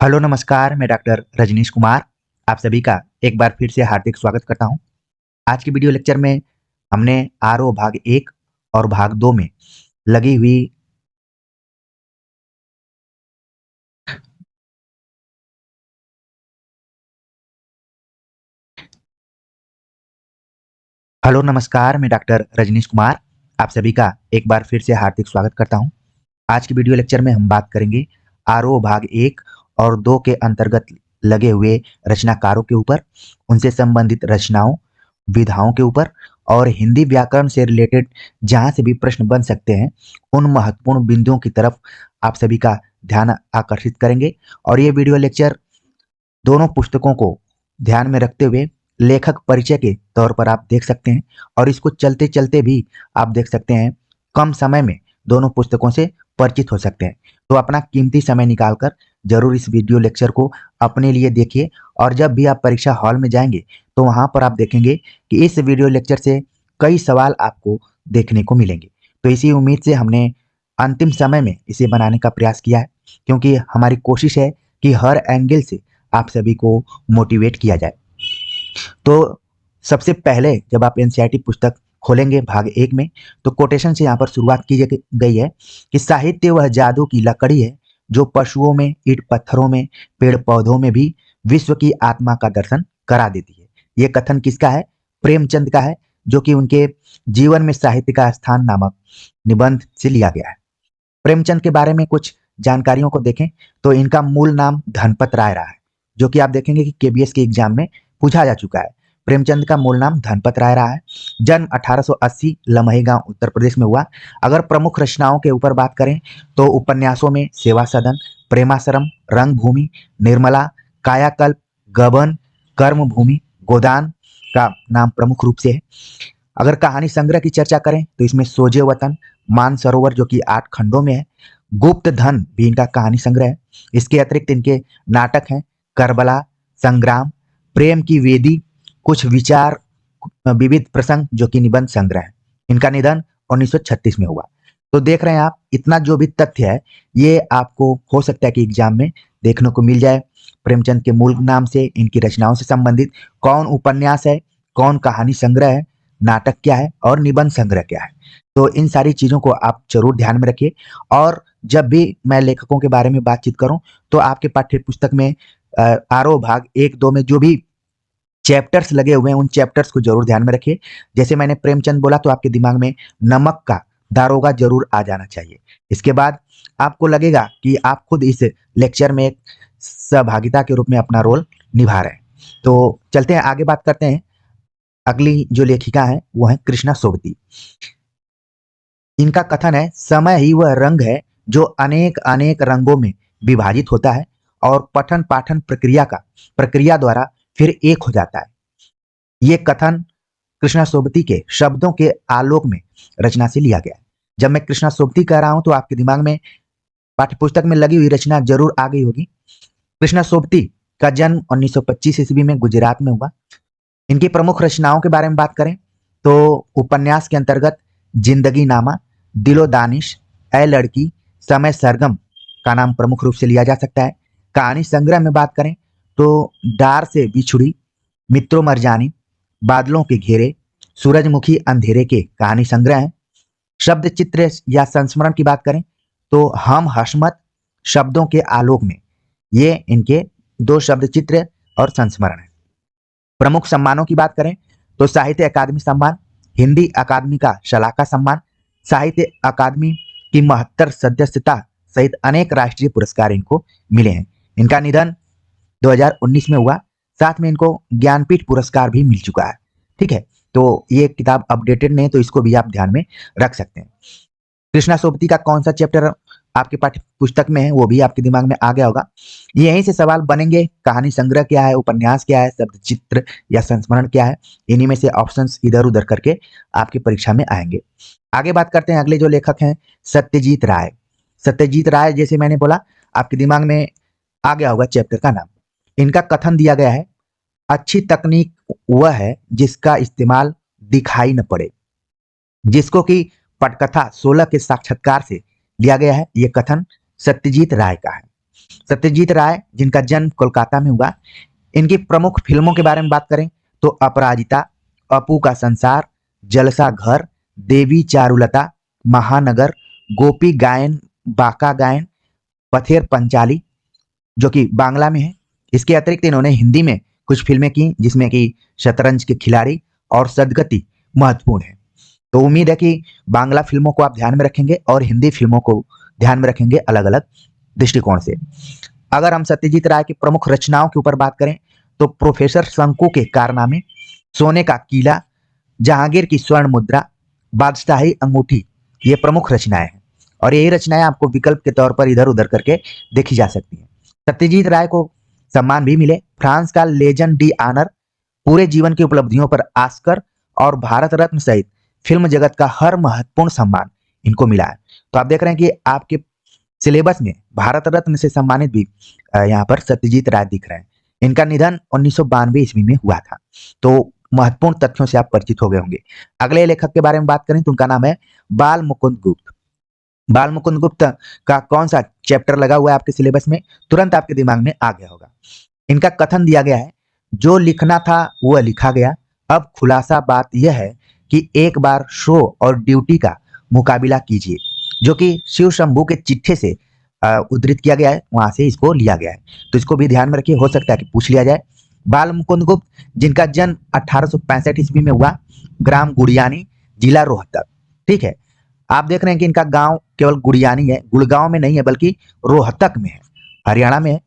Hello नमस्कार, मैं doctor Rajneesh Kumar आप सभी का एक बार फिर से हार्दिक स्वागत करता हूं। आज की वीडियो लेक्चर में हमने आरओ भाग 1 और भाग 2 में लगी हुई हेलो नमस्कार, मैं डॉक्टर रजनीश कुमार आप सभी का एक बार फिर से हार्दिक स्वागत करता हूं। आज की वीडियो लेक्चर में हम बात करेंगे आरओ भाग 1 और 2 के अंतर्गत लगे हुए रचनाकारों के ऊपर, उनसे संबंधित रचनाओं, विधाओं के ऊपर और हिंदी व्याकरण से रिलेटेड जहां से भी प्रश्न बन सकते हैं उन महत्वपूर्ण बिंदुओं की तरफ आप सभी का ध्यान आकर्षित करेंगे। और ये वीडियो लेक्चर दोनों पुस्तकों को ध्यान में रखते हुए लेखक परिचय के तौर पर आप देख सकते हैं, और इसको चलते चलते भी आप देख सकते हैं। कम समय में दोनों पुस्तकों से परिचित हो सकते हैं। तो अपना कीमती समय निकालकर जरूर इस वीडियो लेक्चर को अपने लिए देखिए, और जब भी आप परीक्षा हॉल में जाएंगे तो वहां पर आप देखेंगे कि इस वीडियो लेक्चर से कई सवाल आपको देखने को मिलेंगे। तो इसी उम्मीद से हमने अंतिम समय में इसे बनाने का प्रयास किया है, क्योंकि हमारी कोशिश है कि हर एंगल से आप सभी को मोटिवेट किया जाए। तो सबसे पहले जब आप एनसीईआरटी पुस्तक खोलेंगे भाग 1 में, तो कोटेशन से यहाँ पर शुरुआत की गई है कि साहित्य वह जादू की लकड़ी है जो पशुओं में, ईंट पत्थरों में, पेड़ पौधों में भी विश्व की आत्मा का दर्शन करा देती है। ये कथन किसका है? प्रेमचंद का है, जो कि उनके जीवन में साहित्य का स्थान नामक निबंध से लिया गया है। प्रेमचंद के बारे में कुछ जानकारियों को देखें तो इनका मूल नाम धनपत राय रहा है, जो कि आप देखेंगे कि केबीएस के एग्जाम में पूछा जा चुका है। प्रेमचंद का मूल नाम धनपत राय रहा है। जन्म 1880 लमही गांव उत्तर प्रदेश में हुआ। अगर प्रमुख रचनाओं के ऊपर बात करें तो उपन्यासों में सेवा सदन, प्रेमाश्रम, रंगभूमि, निर्मला, कायाकल्प, गबन, कर्मभूमि, गोदान का नाम प्रमुख रूप से है। अगर कहानी संग्रह की चर्चा करें तो इसमें सोजे वतन, मानसरोवर जो कि 8 खंडों में है, गुप्त धन भी इनका कहानी संग्रह है। इसके अतिरिक्त इनके नाटक हैं करबला, संग्राम, प्रेम की वेदी, कुछ विचार, विविध प्रसंग जो कि निबंध संग्रह है। इनका निधन 1936 में हुआ। तो देख रहे हैं आप, इतना जो भी तथ्य है ये आपको हो सकता है कि एग्जाम में देखने को मिल जाए। प्रेमचंद के मूल नाम से, इनकी रचनाओं से संबंधित कौन उपन्यास है, कौन कहानी संग्रह है, नाटक क्या है और निबंध संग्रह क्या है। तो इन सारी चीजों को आप जरूर ध्यान में रखिए। और जब भी मैं लेखकों के बारे में बातचीत करूं तो आपके पाठ्य पुस्तक में आरओ भाग 1-2 में जो भी चैप्टर्स लगे हुए हैं उन चैप्टर्स को जरूर ध्यान में रखिए। जैसे मैंने प्रेमचंद बोला तो आपके दिमाग में नमक का दारोगा जरूर आ जाना चाहिए। इसके बाद आपको लगेगा कि आप खुद इस लेक्चर में एक सहभागिता के रूप में अपना रोल निभा रहे हैं। तो चलते हैं आगे, बात करते हैं। अगली जो लेखिका है वो है कृष्णा सोबती। इनका कथन है, समय ही वह रंग है जो अनेक अनेक रंगों में विभाजित होता है और पठन पाठन प्रक्रिया द्वारा फिर एक हो जाता है। ये कथन कृष्णा सोबती के शब्दों के आलोक में रचना से लिया गया है। जब मैं कृष्णा सोबती कह रहा हूं तो आपके दिमाग में पाठ्यपुस्तक में लगी हुई रचना जरूर आ गई होगी। कृष्णा सोबती का जन्म 1925 ईस्वी में गुजरात में हुआ। इनकी प्रमुख रचनाओं के बारे में बात करें तो उपन्यास के अंतर्गत जिंदगी नामा, दिलो दानिश, ए लड़की, समय सरगम का नाम प्रमुख रूप से लिया जा सकता है। कहानी संग्रह में बात करें तो डार से बिछुड़ी, मित्रों मरजानी, बादलों के घेरे, सूरजमुखी अंधेरे के कहानी संग्रह है। शब्द चित्र या संस्मरण की बात करें तो हम हशमत, शब्दों के आलोक में, ये इनके 2 शब्द चित्र और संस्मरण है। प्रमुख सम्मानों की बात करें तो साहित्य अकादमी सम्मान, हिंदी अकादमी का शलाका सम्मान, साहित्य अकादमी की 72 सदस्यता सहित अनेक राष्ट्रीय पुरस्कार इनको मिले हैं। इनका निधन 2019 में हुआ। साथ में इनको ज्ञानपीठ पुरस्कार भी मिल चुका है। ठीक है, तो ये किताब अपडेटेड नहीं है तो इसको भी आप ध्यान में रख सकते हैं। कृष्णा सोबती का कौन सा चैप्टर आपके पाठ्य पुस्तक में है वो भी आपके दिमाग में आ गया होगा। यहीं से सवाल बनेंगे, कहानी संग्रह क्या है, उपन्यास क्या है, शब्द चित्र या संस्मरण क्या है। इन्हीं में से ऑप्शंस इधर उधर करके आपकी परीक्षा में आएंगे। आगे बात करते हैं, अगले जो लेखक हैं सत्यजीत राय। सत्यजीत राय जैसे मैंने बोला आपके दिमाग में आ गया होगा चैप्टर का नाम। इनका कथन दिया गया है, अच्छी तकनीक वह है जिसका इस्तेमाल दिखाई न पड़े, जिसको कि पटकथा 16 के साक्षात्कार से लिया गया है। यह कथन सत्यजीत राय का है। सत्यजीत राय जिनका जन्म कोलकाता में हुआ, इनकी प्रमुख फिल्मों के बारे में बात करें तो अपराजिता, अपू का संसार, जलसा घर, देवी चारुलता, महानगर, गोपी गायन बाका गायन, पथेर पंचाली जो कि बांग्ला में है। इसके अतिरिक्त इन्होंने हिंदी में कुछ फिल्में की जिसमें कि शतरंज के खिलाड़ी और सदगति महत्वपूर्ण है। तो उम्मीद है कि बांग्ला फिल्मों को आप ध्यान में रखेंगे और हिंदी फिल्मों को ध्यान में रखेंगे अलग अलग दृष्टिकोण से। अगर हम सत्यजीत राय की प्रमुख रचनाओं के ऊपर बात करें तो प्रोफेसर शंकु के कारनामे, सोने का किला, जहांगीर की स्वर्ण मुद्रा, बादशाही अंगूठी, ये प्रमुख रचनाएं हैं और यही रचनाएं आपको विकल्प के तौर पर इधर उधर करके देखी जा सकती हैं। सत्यजीत राय को सम्मान भी मिले, फ्रांस का लेजन डी आनर, पूरे जीवन की उपलब्धियों पर ऑस्कर और भारत रत्न सहित फिल्म जगत का हर महत्वपूर्ण सम्मान इनको मिला है। तो आप देख रहे हैं कि आपके सिलेबस में भारत रत्न से सम्मानित भी यहाँ पर सत्यजीत राय दिख रहे हैं। इनका निधन 1992 ईस्वी में हुआ था। तो महत्वपूर्ण तथ्यों से आप परिचित हो गए होंगे। अगले लेखक के बारे में बात करें तो उनका नाम है बाल मुकुंद गुप्त। बाल मुकुंद गुप्त का कौन सा चैप्टर लगा हुआ है आपके सिलेबस में, तुरंत आपके दिमाग में आ गया होगा। इनका कथन दिया गया है, जो लिखना था वह लिखा गया, अब खुलासा बात यह है कि एक बार शो और ड्यूटी का मुकाबिला कीजिए, जो कि शिव शंभू के चिट्ठे से उद्धृत किया गया है, वहां से इसको लिया गया है। तो इसको भी ध्यान में रखिए, हो सकता है कि पूछ लिया जाए। बाल मुकुंद गुप्त जिनका जन्म 1865 ईस्वी में हुआ, ग्राम गुड़ियानी, जिला रोहतक। ठीक है, आप देख रहे हैं कि इनका गांव केवल गुड़ियानी है, गुड़गांव में नहीं है बल्कि रोहतक में है, हरियाणा में है।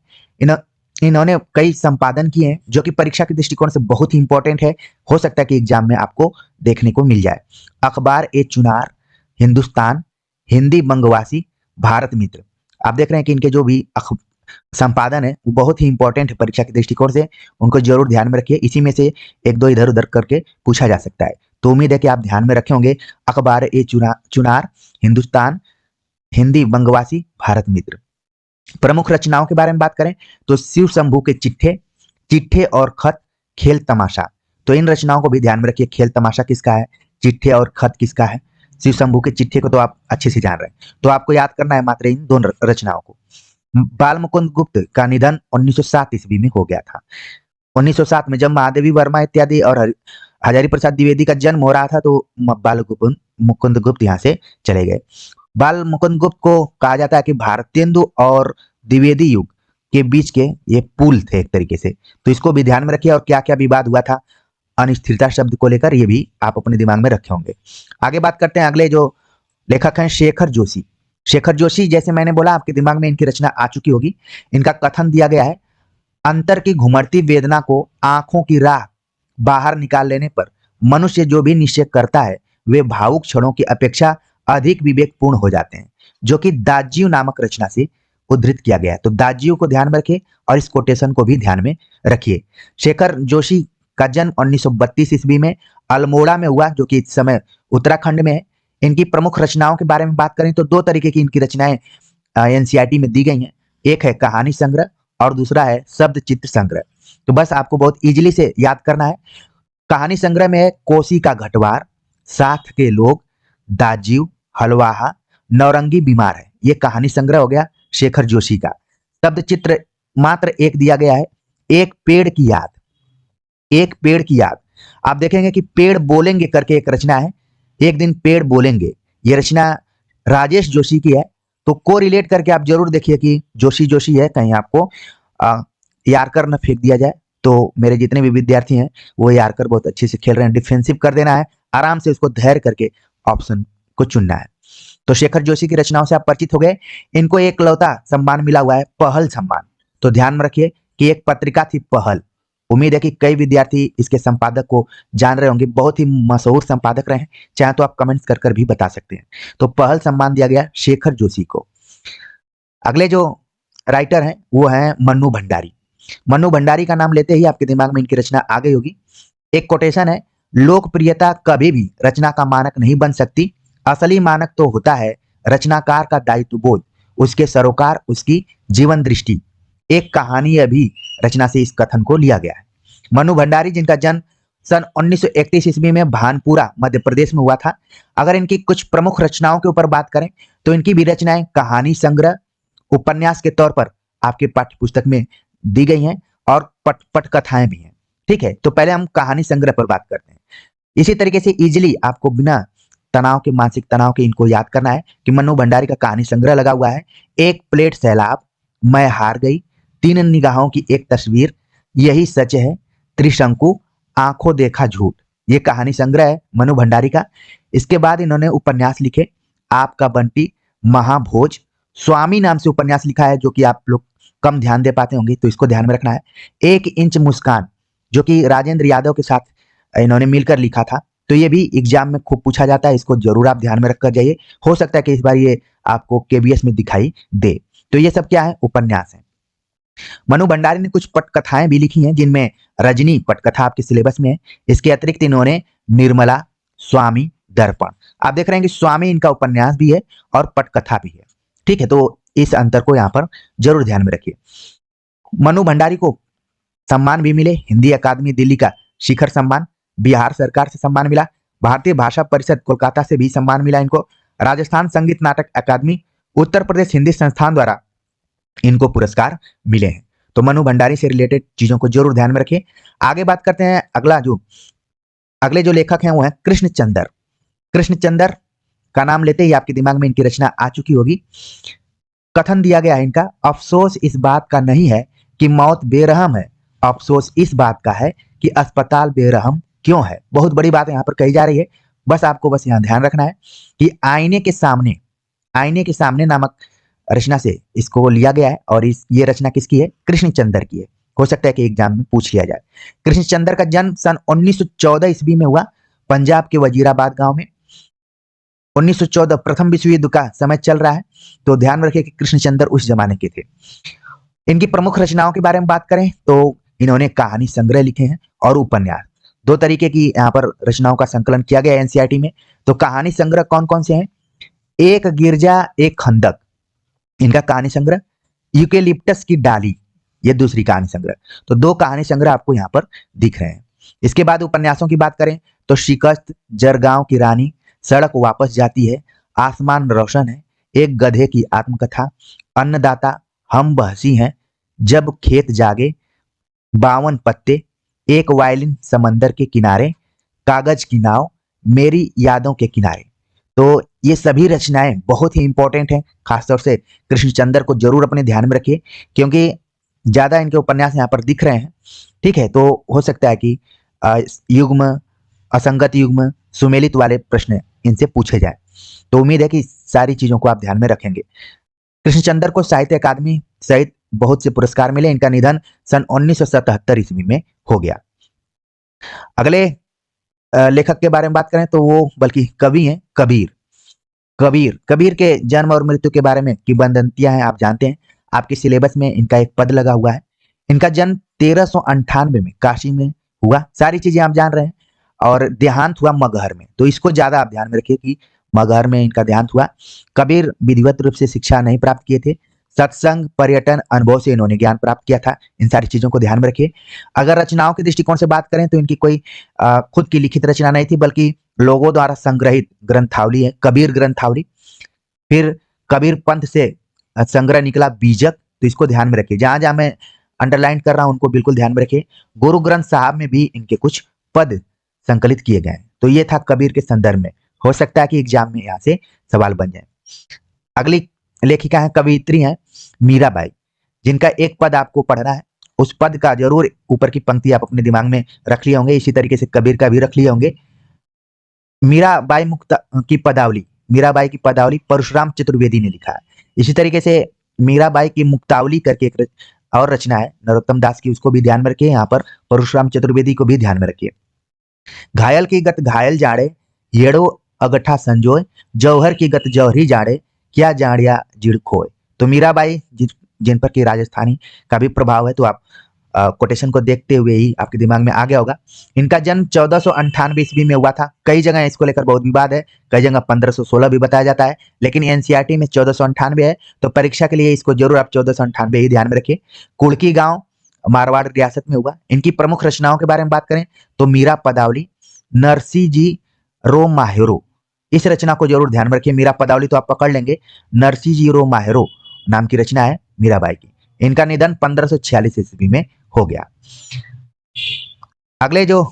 इन्होंने कई संपादन किए हैं जो कि परीक्षा के दृष्टिकोण से बहुत ही इंपॉर्टेंट है, हो सकता है कि एग्जाम में आपको देखने को मिल जाए। अखबार ए चुनार, हिंदुस्तान, हिंदी बंगवासी, भारत मित्र। आप देख रहे हैं कि इनके जो भी संपादन है वो बहुत ही इंपॉर्टेंट है परीक्षा के दृष्टिकोण से, उनको जरूर ध्यान में रखिए। इसी में से एक दो इधर उधर करके पूछा जा सकता है, तो उम्मीद है कि आप ध्यान में रखे होंगे। अखबार ए चुनार, हिंदुस्तान, हिंदी बंगवासी, भारत मित्र। प्रमुख रचनाओं के बारे में बात करें तो शिव शंभू के चिट्ठे, चिट्ठे और खत, खेल तमाशा। तो इन रचनाओं को भी ध्यान में रखिए। खेल तमाशा किसका है, चिट्ठे और खत किसका है। शिव शंभू के चिट्ठे को तो आप अच्छे से जान रहे हैं, तो आपको याद करना है मात्र इन दोनों रचनाओं को। बाल मुकुंद गुप्त का निधन 1907 ईस्वी में हो गया था। 1907 में जब महादेवी वर्मा इत्यादि और हजारी प्रसाद द्विवेदी का जन्म हो रहा था तो बाल मुकुंद गुप्त यहाँ से चले गए। बाल मुकुंद गुप्त को कहा जाता है कि भारतेंदु और द्विवेदी युग के बीच के ये पुल थे एक तरीके से, तो इसको भी ध्यान में रखिए। और क्या क्या विवाद हुआ था अनिश्चितता शब्द को लेकर, ये भी आप अपने दिमाग में रखे होंगे। आगे बात करते हैं, अगले जो लेखक हैं शेखर जोशी। शेखर जोशी, जैसे मैंने बोला आपके दिमाग में इनकी रचना आ चुकी होगी। इनका कथन दिया गया है, अंतर की घुमड़ती वेदना को आंखों की राह बाहर निकाल लेने पर मनुष्य जो भी निश्चय करता है वे भावुक क्षणों की अपेक्षा अधिक विवेकपूर्ण हो जाते हैं, जो कि दाज्यू नामक रचना से उद्धृत किया गया है। तो दाज्यू को ध्यान में रखिए और इस कोटेशन को भी ध्यान में रखिए। शेखर जोशी का जन्म 1932 ईस्वी में अल्मोड़ा में हुआ, जो कि इस समय उत्तराखंड में है। इनकी प्रमुख रचनाओं के बारे में बात करें तो दो तरीके की इनकी रचनाएं एनसीईआरटी में दी गई हैं, एक है कहानी संग्रह और दूसरा है शब्द चित्र संग्रह। तो बस आपको बहुत इजीली से याद करना है। कहानी संग्रह में है कोसी का घटवार, साथ के लोग, दाज्यू, हलवाहा, नौरंगी बीमार है। ये कहानी संग्रह हो गया शेखर जोशी का। शब्द चित्र मात्र एक दिया गया है, एक पेड़ की याद। एक पेड़ की याद, आप देखेंगे कि पेड़ बोलेंगे करके एक रचना है, एक दिन पेड़ बोलेंगे। ये रचना राजेश जोशी की है। तो को रिलेट करके आप जरूर देखिए कि जोशी जोशी है, कहीं आपको यारकर न फेंक दिया जाए। तो मेरे जितने भी विद्यार्थी हैं वो यारकर बहुत अच्छे से खेल रहे हैं, डिफेंसिव कर देना है, आराम से उसको धैर्य करके ऑप्शन को चुनना है। तो शेखर जोशी की रचनाओं से आप परिचित हो गए। इनको एक लौता सम्मान मिला हुआ है, पहल सम्मान। तो ध्यान में रखिए कि एक पत्रिका थी पहल। उम्मीद है कि कई विद्यार्थी इसके संपादक को जान रहे होंगे, बहुत ही मशहूर संपादक रहे हैं, चाहे तो आप कमेंट्स कर भी बता सकते हैं। तो पहल सम्मान दिया गया शेखर जोशी को। अगले जो राइटर हैं वो हैं मन्नू भंडारी। मन्नू भंडारी का नाम लेते ही आपके दिमाग में इनकी रचना आ गई होगी। एक कोटेशन है, लोकप्रियता कभी भी रचना का मानक नहीं बन सकती, असली मानक तो होता है रचनाकार का दायित्व बोध, उसके सरोकार, उसकी जीवन दृष्टि। एक कहानी अभी रचना से इस कथन को लिया गया है। मन्नू भंडारी जिनका जन्म सन 1931 ईस्वी में भानपुरा मध्य प्रदेश में हुआ था। अगर इनकी कुछ प्रमुख रचनाओं के ऊपर बात करें तो इनकी भी रचनाएं कहानी संग्रह, उपन्यास के तौर पर आपके पाठ्य पुस्तक में दी गई हैं और पट कथाएं भी हैं। ठीक है, तो पहले हम कहानी संग्रह पर बात करते हैं। इसी तरीके से इजिली आपको बिना तनाव के, मानसिक तनाव के इनको याद करना है कि मन्नू भंडारी का कहानी संग्रह लगा हुआ है। एक प्लेट सैलाब, मैं हार गई, तीन निगाहों की एक तस्वीर, यही सच है, त्रिशंकु, आंखों देखा झूठ। ये कहानी संग्रह है मन्नू भंडारी का। इसके बाद इन्होंने उपन्यास लिखे, आपका बंटी, महाभोज, स्वामी नाम से उपन्यास लिखा है जो कि आप लोग कम ध्यान दे पाते होंगे, तो इसको ध्यान में रखना है। एक इंच मुस्कान, जो कि राजेंद्र यादव के साथ इन्होंने मिलकर लिखा था, तो ये भी एग्जाम में खूब पूछा जाता है, इसको जरूर आप ध्यान में रखकर जाइए। हो सकता है कि इस बार ये आपको केबीएस में दिखाई दे। तो ये सब क्या है, उपन्यास है। मनु भंडारी ने कुछ पटकथाएं भी लिखी हैं, जिनमें रजनी पटकथा आपके सिलेबस में है। इसके अतिरिक्त इन्होंने निर्मला, स्वामी, दर्पण, आप देख रहे हैं कि स्वामी इनका उपन्यास भी है और पटकथा भी है। ठीक है, तो इस अंतर को यहाँ पर जरूर ध्यान में रखिए। मनु भंडारी को सम्मान भी मिले, हिंदी अकादमी दिल्ली का शिखर सम्मान, बिहार सरकार से सम्मान मिला, भारतीय भाषा परिषद कोलकाता से भी सम्मान मिला इनको, राजस्थान संगीत नाटक अकादमी, उत्तर प्रदेश हिंदी संस्थान द्वारा इनको पुरस्कार मिले हैं। तो मनु भंडारी से रिलेटेड चीजों को जरूर ध्यान में रखिए। आगे बात करते हैं, अगले जो लेखक हैं वो हैं कृष्णचंद्र। कृष्णचंद्र का नाम लेते ही आपके दिमाग में इनकी रचना आ चुकी होगी। कथन दिया गया है इनका, अफसोस इस बात का नहीं है कि मौत बेरहम है, अफसोस इस बात का है कि अस्पताल बेरहम क्यों है। बहुत बड़ी बात यहाँ पर कही जा रही है, बस आपको बस यहाँ ध्यान रखना है कि आईने के सामने नामक रचना से इसको लिया गया है, और ये रचना किसकी है, कृष्णचंद्र की है। हो सकता है कि एग्जाम में पूछ लिया जाए। कृष्णचंद्र का जन्म सन 1914 ईस्वी में हुआ, पंजाब के वजीराबाद गांव में। 1914 प्रथम विश्व युद्ध का समय चल रहा है, तो ध्यान रखिए कि कृष्णचंद्र उस जमाने के थे। इनकी प्रमुख रचनाओं के बारे में बात करें तो इन्होंने कहानी संग्रह लिखे हैं और उपन्यास। दो तरीके की यहाँ पर रचनाओं का संकलन किया गया है एनसीईआरटी में। तो कहानी संग्रह कौन कौन से हैं, एक गिरजा एक खंदक इनका कहानी संग्रह, यूकेलिप्टस की डाली ये दूसरी कहानी संग्रह। तो दो कहानी संग्रह आपको यहाँ पर दिख रहे हैं। इसके बाद उपन्यासों की बात करें तो शिकस्त, जरगांव की रानी, सड़क वापस जाती है, आसमान रोशन है, एक गधे की आत्मकथा, अन्नदाता, हम बहसी हैं, जब खेत जागे, 52 पत्ते, एक वायलिन समंदर के किनारे, कागज की नाव, मेरी यादों के किनारे। तो ये सभी रचनाएं बहुत ही इंपॉर्टेंट हैं, खासतौर से कृष्णचंद्र को जरूर अपने ध्यान में रखिए क्योंकि ज्यादा इनके उपन्यास यहाँ पर दिख रहे हैं। ठीक है, तो हो सकता है कि युग्म, असंगत युग्म, सुमेलित वाले प्रश्न इनसे पूछे जाए। तो उम्मीद है कि सारी चीजों को आप ध्यान में रखेंगे। कृष्णचंद्र को साहित्य अकादमी सहित बहुत से पुरस्कार मिले। इनका निधन सन 1977 ईस्वी में हो गया। अगले लेखक के बारे में बात करें तो वो बल्कि कवि हैं, कबीर के जन्म और मृत्यु के बारे में किंवदंतियां हैं, आप जानते हैं। आपके सिलेबस में इनका एक पद लगा हुआ है। इनका जन्म 1398 में काशी में हुआ, सारी चीजें आप जान रहे हैं, और देहांत हुआ मगहर में। तो इसको ज्यादा आप ध्यान में रखिए कि मगहर में इनका देहांत हुआ। कबीर विधिवत रूप से शिक्षा नहीं प्राप्त किए थे, सत्संग, पर्यटन, अनुभव से इन्होंने ज्ञान प्राप्त किया था। इन सारी चीजों को ध्यान में रखिए। अगर रचनाओं के दृष्टिकोण से बात करें तो इनकी कोई खुद की लिखित रचना नहीं थी, बल्कि लोगों द्वारा संग्रहित ग्रंथावली है, कबीर ग्रंथावली। फिर कबीर पंथ से संग्रह निकला बीजक, तो इसको ध्यान में रखिए। जहां जहां मैं अंडरलाइन कर रहा हूं उनको बिल्कुल ध्यान में रखिए। गुरु ग्रंथ साहब में भी इनके कुछ पद संकलित किए गए। तो ये था कबीर के संदर्भ में। हो सकता है कि एग्जाम में यहाँ से सवाल बन जाए। अगली लेखिका है, कवियत्री है मीराबाई, जिनका एक पद आपको पढ़ना है। उस पद का जरूर ऊपर की पंक्ति आप अपने दिमाग में रख लिए होंगे, इसी तरीके से कबीर का भी रख लिए होंगे। मीराबाई मीराबाई की पदावली परशुराम चतुर्वेदी ने लिखा है। इसी तरीके से मीराबाई की मुक्तावली करके एक और रचना है नरोत्तम दास की, उसको भी ध्यान में रखिए। यहाँ पर परशुराम चतुर्वेदी को भी ध्यान में रखिए। घायल की गत घायल जाड़े, येड़ो अगठा संजोय, जौहर की गत जौहरी जाड़े, क्या जाड़िया जिड़ खोए। तो मीराबाई जिन पर की राजस्थानी का भी प्रभाव है, तो आप कोटेशन को देखते हुए ही आपके दिमाग में आ गया होगा। इनका जन्म 1498 ईस्वी में हुआ था। कई जगह इसको लेकर बहुत विवाद है, कई जगह 1516 भी बताया जाता है, लेकिन एनसीईआरटी में 1498 है। तो परीक्षा के लिए इसको जरूर आप 1498 ही ध्यान में रखिए। कुड़की गांव मारवाड़ रियासत में हुआ। इनकी प्रमुख रचनाओं के बारे में बात करें तो मीरा पदावली, नरसी जी रो माहेरो, इस रचना को जरूर ध्यान में रखिए। मीरा पदावली तो आप पकड़ लेंगे, नरसी जी रो माहेरो नाम की रचना है मीराबाई की। इनका निधन 1546 ईस्वी में हो गया। अगले जो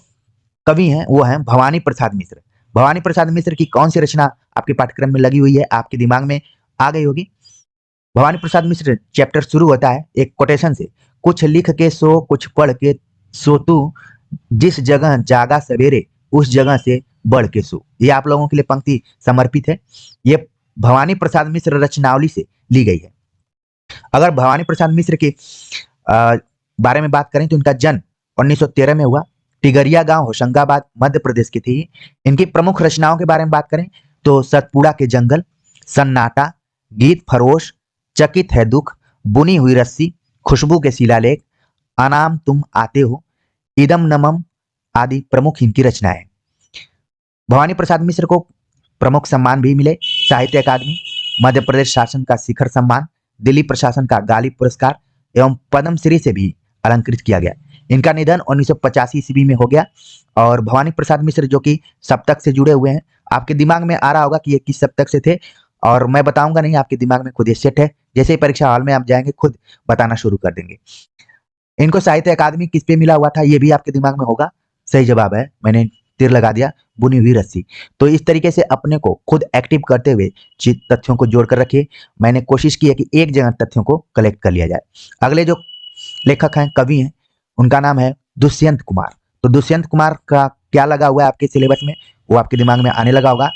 कवि हैं वो हैं भवानी प्रसाद मिश्र। भवानी प्रसाद मिश्र की कौन सी रचना आपके पाठ्यक्रम में लगी हुई है, आपके दिमाग में आ गई होगी? भवानी प्रसाद मिश्र चैप्टर शुरू होता है एक कोटेशन से, कुछ लिख के सो कुछ पढ़ के सो तू, जिस जगह जागा सवेरे उस जगह से बढ़ के सो। ये आप लोगों के लिए पंक्ति समर्पित है। ये भवानी प्रसाद मिश्र रचनावली से ली गई है। अगर भवानी प्रसाद मिश्र के बारे में बात करें तो इनका जन्म 1913 में हुआ। टिगरिया गांव होशंगाबाद मध्य प्रदेश की थी। इनकी प्रमुख रचनाओं के बारे में बात करें तो सतपुड़ा के जंगल, सन्नाटा, गीत फरोश, चकित है दुख, बुनी हुई रस्सी, खुशबू के शिलालेख, अनाम तुम आते हो, इदम नमम आदि प्रमुख इनकी रचनाएं। भवानी प्रसाद मिश्र को प्रमुख सम्मान भी मिले, साहित्य अकादमी, मध्य प्रदेश शासन का शिखर सम्मान, दिल्ली प्रशासन का गालिब पुरस्कार एवं पद्मश्री से भी अलंकृत किया गया। इनका निधन 1985 ईस्वी में हो गया। और भवानी प्रसाद मिश्र जो कि सप्तक से जुड़े हुए हैं, आपके दिमाग में आ रहा होगा कि ये किस सप्तक से थे, और मैं बताऊंगा नहीं, आपके दिमाग में खुद ये सेट है। जैसे ही परीक्षा हॉल में आप जाएंगे खुद बताना शुरू कर देंगे। इनको साहित्य अकादमी किस पे मिला हुआ था ये भी आपके दिमाग में होगा। सही जवाब है, मैंने तीर लगा दिया, बुनी हुई रस्सी। तो इस तरीके से अपने को खुद एक्टिव करते हुए तथ्यों को जोड़कर रखिए। मैंने कोशिश की है कि एक जगह तथ्यों को कलेक्ट कर लिया जाए। अगले जो लेखक हैं, कवि हैं, उनका नाम है दुष्यंत कुमार। तो दुष्यंत कुमार का क्या लगा हुआ है आपके सिलेबस में, वो आपके दिमाग में आने लगा होगा।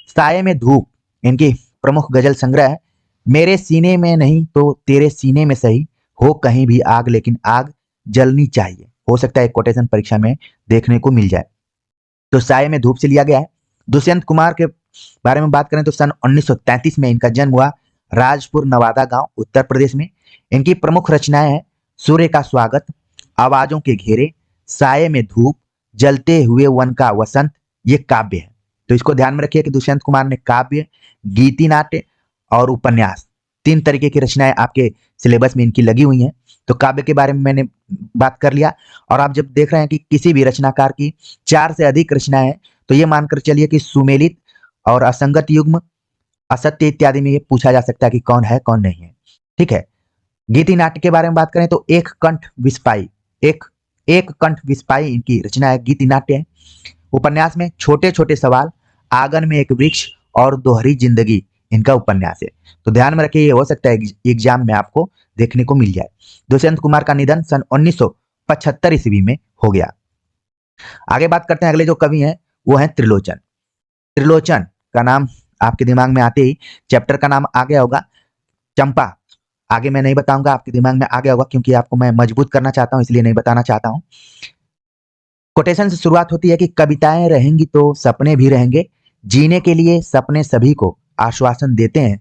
साये में धूप इनकी प्रमुख गजल संग्रह है। मेरे सीने में नहीं तो तेरे सीने में सही, हो कहीं भी आग लेकिन आग जलनी चाहिए। हो सकता है कोटेशन परीक्षा में देखने को मिल जाए। तो साये में धूप से लिया गया है। दुष्यंत कुमार के बारे में बात करें तो सन 1933 में इनका जन्म हुआ राजपुर नवादा गांव उत्तर प्रदेश में। इनकी प्रमुख रचनाएं हैं सूर्य का स्वागत, आवाजों के घेरे, साये में धूप, जलते हुए वन का वसंत, ये काव्य है। तो इसको ध्यान में रखिए कि दुष्यंत कुमार ने काव्य, गीति नाट्य और उपन्यास, 3 तरीके की रचनाएं आपके सिलेबस में इनकी लगी हुई हैं। तो काव्य के बारे में मैंने बात कर लिया। और आप जब देख रहे हैं कि किसी भी रचनाकार की 4 से अधिक रचनाएं हैं तो ये मानकर चलिए कि सुमेलित और असंगत युग्म, असत्य इत्यादि में ये पूछा जा सकता है कि कौन है कौन नहीं है। ठीक है। गीति नाट्य के बारे में बात करें तो एक कंठ विस्पाई इनकी रचना है, गीति नाट्य है। उपन्यास में छोटे छोटे सवाल, आंगन में एक वृक्ष और दोहरी जिंदगी इनका उपन्यास है। तो ध्यान में रखिए, ये हो सकता है एग्जाम में आपको देखने को मिल जाए। दुष्यंत कुमार का निधन सन 1975 ईस्वी में हो गया। आगे बात करते हैं, अगले जो कवि हैं वो हैं त्रिलोचन। त्रिलोचन का नाम आपके दिमाग में आते ही चैप्टर का नाम आ गया होगा चंपा। आगे मैं नहीं बताऊंगा, आपके दिमाग में आ गया होगा, क्योंकि आपको मैं मजबूत करना चाहता हूं, इसलिए नहीं बताना चाहता हूं। कोटेशन से शुरुआत होती है कि कविताएं रहेंगी तो सपने भी रहेंगे, जीने के लिए सपने सभी को आश्वासन देते हैं,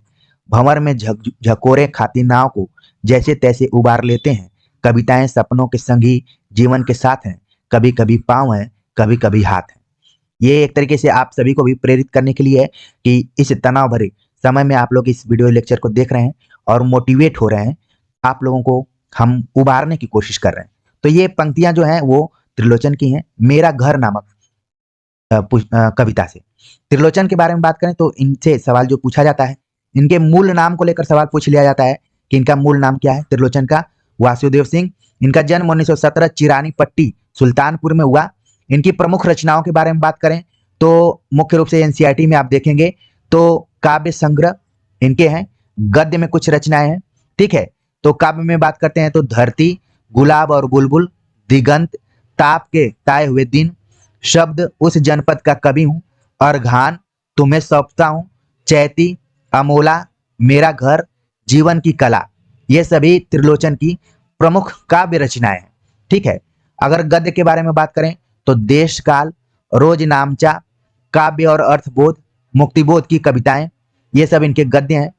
भंवर में झकोरे खाती नाव को जैसे तैसे उबार लेते हैं, कविताएं सपनों के संगी जीवन के साथ हैं, कभी कभी पांव हैं कभी कभी हाथ हैं। ये एक तरीके से आप सभी को भी प्रेरित करने के लिए है कि इस तनाव भरे समय में आप लोग इस वीडियो लेक्चर को देख रहे हैं और मोटिवेट हो रहे हैं, आप लोगों को हम उबारने की कोशिश कर रहे हैं। तो ये पंक्तियां जो हैं वो त्रिलोचन की हैं, मेरा घर नामक कविता से। त्रिलोचन के बारे में बात करें तो इनसे सवाल जो पूछा जाता है, इनके मूल नाम को लेकर सवाल पूछ लिया जाता है कि इनका मूल नाम क्या है त्रिलोचन का। वासुदेव सिंह। इनका जन्म 1917 चिरानी पट्टी सुल्तानपुर में हुआ। इनकी प्रमुख रचनाओं के बारे में बात करें तो मुख्य रूप से एनसीईआरटी में आप देखेंगे तो काव्य संग्रह इनके हैं, गद्य में कुछ रचनाएं हैं। ठीक है। तो काव्य में बात करते हैं तो धरती, गुलाब और बुलबुल, दिगंत, ताप के ताए हुए दिन, शब्द उस जनपद का कवि हूं, अर्घान, तुम्हें सौंपता हूं, चैती, अमोला, मेरा घर, जीवन की कला, ये सभी त्रिलोचन की प्रमुख काव्य रचनाएं हैं। ठीक है। अगर गद्य के बारे में बात करें तो देश काल, रोज नामचा, काव्य और अर्थबोध, मुक्तिबोध की कविताएं, ये सब इनके गद्य हैं।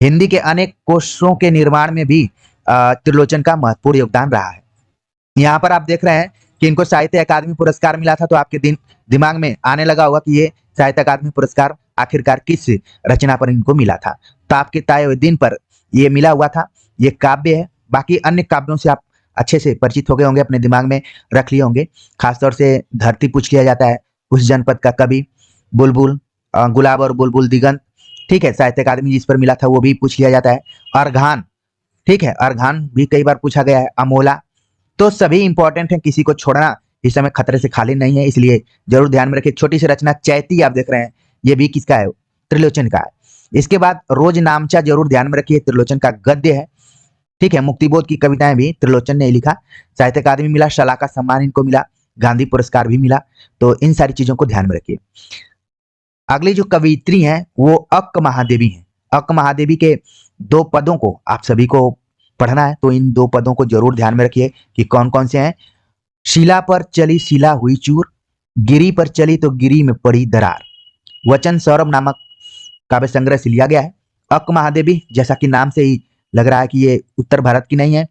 हिंदी के अनेक कोशों के निर्माण में भी त्रिलोचन का महत्वपूर्ण योगदान रहा है। यहाँ पर आप देख रहे हैं कि इनको साहित्य अकादमी पुरस्कार मिला था, तो आपके दिमाग में आने लगा होगा कि ये साहित्य अकादमी पुरस्कार आखिरकार किस रचना पर इनको मिला था। ताप के ताए हुए दिन पर ये मिला हुआ था। ये काव्य है। बाकी अन्य काव्यों से आप अच्छे से परिचित हो गए होंगे, अपने दिमाग में रख लिए होंगे। खासतौर से धरती पूछ लिया जाता है, उस जनपद का कवि, बुलबुल, गुलाब और बुलबुल, दिगंत। ठीक है। साहित्य अकादमी जिस पर मिला था वो भी पूछ लिया जाता है। अर्घान ठीक है, अर्घान भी कई बार पूछा गया है, अमोला। तो सभी इंपॉर्टेंट है, किसी को छोड़ना इस समय खतरे से खाली नहीं है, इसलिए जरूर ध्यान में रखिए। छोटी सी रचना चैती आप देख रहे हैं, ये भी किसका है? त्रिलोचन का है। इसके बाद रोज नामचा जरूर ध्यान में रखिए, त्रिलोचन का गद्य है। ठीक है, मुक्तिबोध की कविताएं भी त्रिलोचन ने लिखा। साहित्य अकादमी मिला, शला का सम्मान इनको मिला, गांधी पुरस्कार भी मिला। तो इन सारी चीजों को ध्यान में रखिए। अगली जो कवियत्री हैं वो अक्क महादेवी हैं। अक्क महादेवी के दो पदों को आप सभी को पढ़ना है, तो इन दो पदों को जरूर ध्यान में रखिए कि कौन कौन से हैं। शिला पर चली शिला हुई चूर, गिरी पर चली तो गिरी में पड़ी दरार। वचन सौरभ नामक काव्य संग्रह से लिया गया है। अक्क महादेवी जैसा कि नाम से ही लग रहा है कि ये उत्तर भारत की नहीं है,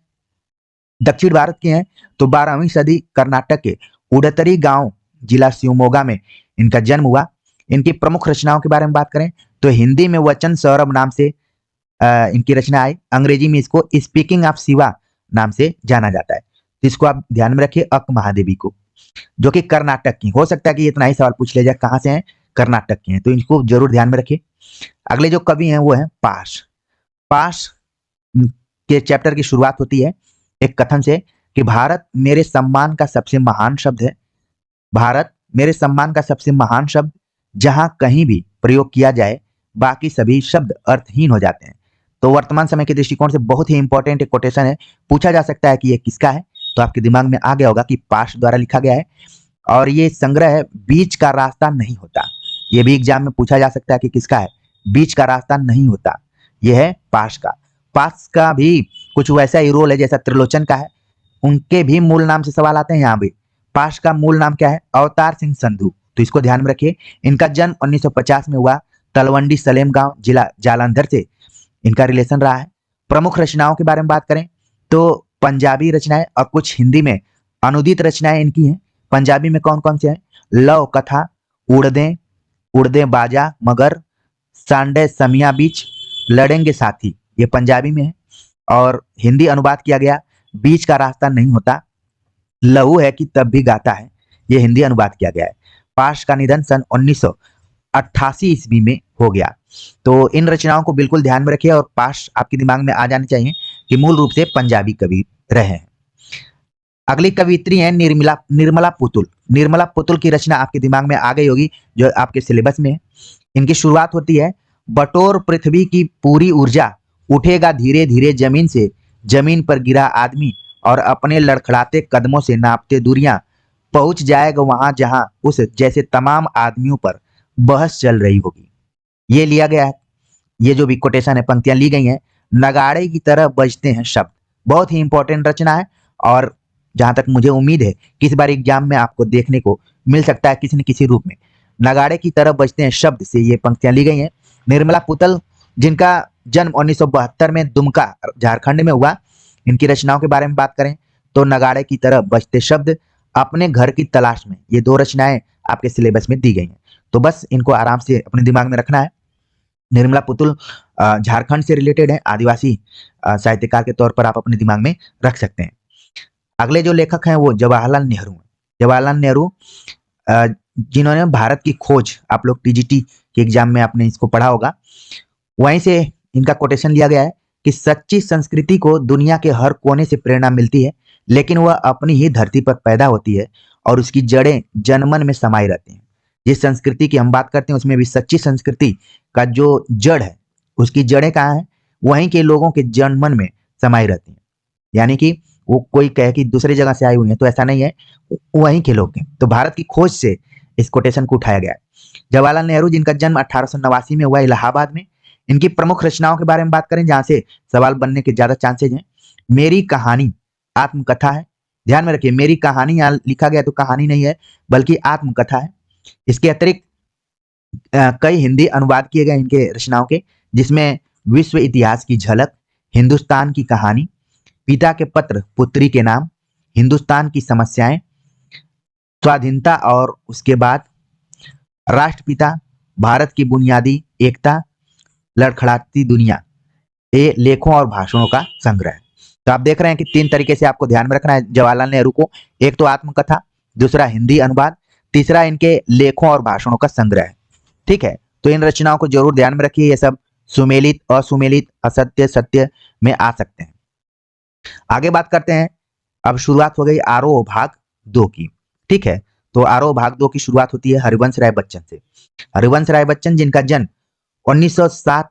दक्षिण भारत की हैं। तो 12वीं सदी कर्नाटक के उडतरी गांव जिला शिवमोगा में इनका जन्म हुआ। इनकी प्रमुख रचनाओं के बारे में बात करें तो हिंदी में वचन सौरभ नाम से इनकी रचना आई। अंग्रेजी में इसको स्पीकिंग ऑफ शिवा नाम से जाना जाता है। तो इसको आप ध्यान में रखिए, अक्क महादेवी को, जो कि कर्नाटक की। हो सकता है कि इतना ही सवाल पूछ ले जाए, कहाँ से हैं? कर्नाटक के हैं, तो इनको जरूर ध्यान में रखिए। अगले जो कवि हैं वो है पाश। पाश के चैप्टर की शुरुआत होती है एक कथन से कि भारत मेरे सम्मान का सबसे महान शब्द है। भारत मेरे सम्मान का सबसे महान शब्द, जहां कहीं भी प्रयोग किया जाए बाकी सभी शब्द अर्थहीन हो जाते हैं। तो वर्तमान समय के दृष्टिकोण से बहुत ही इंपॉर्टेंट एक कोटेशन है। पूछा जा सकता है कि ये किसका है, तो आपके दिमाग में आ गया होगा कि पाश द्वारा लिखा गया है। और ये संग्रह है बीच का रास्ता नहीं होता। ये भी एग्जाम में पूछा जा सकता है कि किसका है, बीच का रास्ता नहीं होता, यह है पाश का। पाश का भी कुछ वैसा ही रोल है जैसा त्रिलोचन का है, उनके भी मूल नाम से सवाल आते हैं। यहाँ भी पाश का मूल नाम क्या है? अवतार सिंह संधू। तो इसको ध्यान में रखिए। इनका जन्म 1950 में हुआ। तलवंडी सलेम गांव जिला जालंधर से इनका रिलेशन रहा है। प्रमुख रचनाओं के बारे में बात करें तो पंजाबी रचनाएं और कुछ हिंदी में अनुदित रचनाएं इनकी हैं। पंजाबी में कौन कौन से हैं? लव कथा, उड़दे उड़दे बाजा मगर, सांडे समिया बीच, लड़ेंगे साथी, ये पंजाबी में है। और हिंदी अनुवाद किया गया बीच का रास्ता नहीं होता, लहू है कि तब भी गाता है, ये हिंदी अनुवाद किया गया है। पाश का निधन सन 1988 ईस्वी में हो गया। तो इन रचनाओं को बिल्कुल ध्यान में रखिए और पाश आपके दिमाग में आ जाने चाहिए कि मूल रूप से पंजाबी कवि रहे हैं। अगली कवियत्री हैं निर्मला निर्मला पुतुल। निर्मला पुतुल की रचना आपके दिमाग में आ गई होगी, जो आपके सिलेबस में है। इनकी शुरुआत होती है, बटोर पृथ्वी की पूरी ऊर्जा, उठेगा धीरे धीरे जमीन से, जमीन पर गिरा आदमी और अपने लड़खड़ाते कदमों से नापते दूरियां, पहुंच जाएगा वहां जहां उस जैसे तमाम आदमियों पर बहस चल रही होगी। ये लिया गया है, ये जो भी कोटेशन है, पंक्तियां ली गई हैं। नगाड़े की तरह बजते हैं शब्द, बहुत ही इंपॉर्टेंट रचना है और जहां तक मुझे उम्मीद है कि इस बार एग्जाम में आपको देखने को मिल सकता है किसी न किसी रूप में। नगाड़े की तरह बजते हैं शब्द से ये पंक्तियां ली गई हैं। निर्मला पुतुल जिनका जन्म 1972 में दुमका झारखंड में हुआ। इनकी रचनाओं के बारे में बात करें तो नगाड़े की तरह बजते शब्द, अपने घर की तलाश में, ये दो रचनाएं आपके सिलेबस में दी गई हैं। तो बस इनको आराम से अपने दिमाग में रखना है। निर्मला पुतुल झारखंड से रिलेटेड है, आदिवासी साहित्यकार के तौर पर आप अपने दिमाग में रख सकते हैं। अगले जो लेखक हैं वो जवाहरलाल नेहरू हैं। जवाहरलाल नेहरू जिन्होंने भारत की खोज, आप लोग टीजीटी के एग्जाम में आपने इसको पढ़ा होगा, वहीं से इनका कोटेशन लिया गया है कि सच्ची संस्कृति को दुनिया के हर कोने से प्रेरणा मिलती है, लेकिन वह अपनी ही धरती पर पैदा होती है और उसकी जड़ें जनमन में समाई रहती हैं। जिस संस्कृति की हम बात करते हैं उसमें भी सच्ची संस्कृति का जो जड़ है, उसकी जड़ें कहाँ हैं? वहीं के लोगों के जनमन में समाई रहती हैं। यानी कि वो कोई कहे कि दूसरी जगह से आई हुई है, तो ऐसा नहीं है, वहीं के लोग हैं। तो भारत की खोज से इस कोटेशन को उठाया गया है। जवाहरलाल नेहरू जिनका जन्म 1889 में हुआ इलाहाबाद में। इनकी प्रमुख रचनाओं के बारे में बात करें जहां से सवाल बनने के ज्यादा चांसेज हैं, मेरी कहानी आत्मकथा है। ध्यान में रखिए, मेरी कहानी यहाँ लिखा गया तो कहानी नहीं है बल्कि आत्मकथा है। इसके अतिरिक्त कई हिंदी अनुवाद किए गए इनके रचनाओं के, जिसमें विश्व इतिहास की झलक, हिंदुस्तान की कहानी, पिता के पत्र पुत्री के नाम, हिंदुस्तान की समस्याएं, स्वाधीनता और उसके बाद, राष्ट्रपिता, भारत की बुनियादी एकता, लड़खड़ाती दुनिया, ये लेखों और भाषणों का संग्रह है। तो आप देख रहे हैं कि 3 तरीके से आपको ध्यान में रखना है जवाहरलाल नेहरू को। एक तो आत्मकथा, दूसरा हिंदी अनुवाद, तीसरा इनके लेखों और भाषणों का संग्रह है। ठीक है, तो इन रचनाओं को जरूर ध्यान में रखिए। ये सब सुमेलित, असुमेलित, असत्य, सत्य में आ सकते हैं। आगे बात करते हैं। अब शुरुआत हो गई आरोह भाग 2 की। ठीक है, तो आरोह भाग 2 की शुरुआत होती है हरिवंश राय बच्चन से। हरिवंश राय बच्चन जिनका जन्म 1907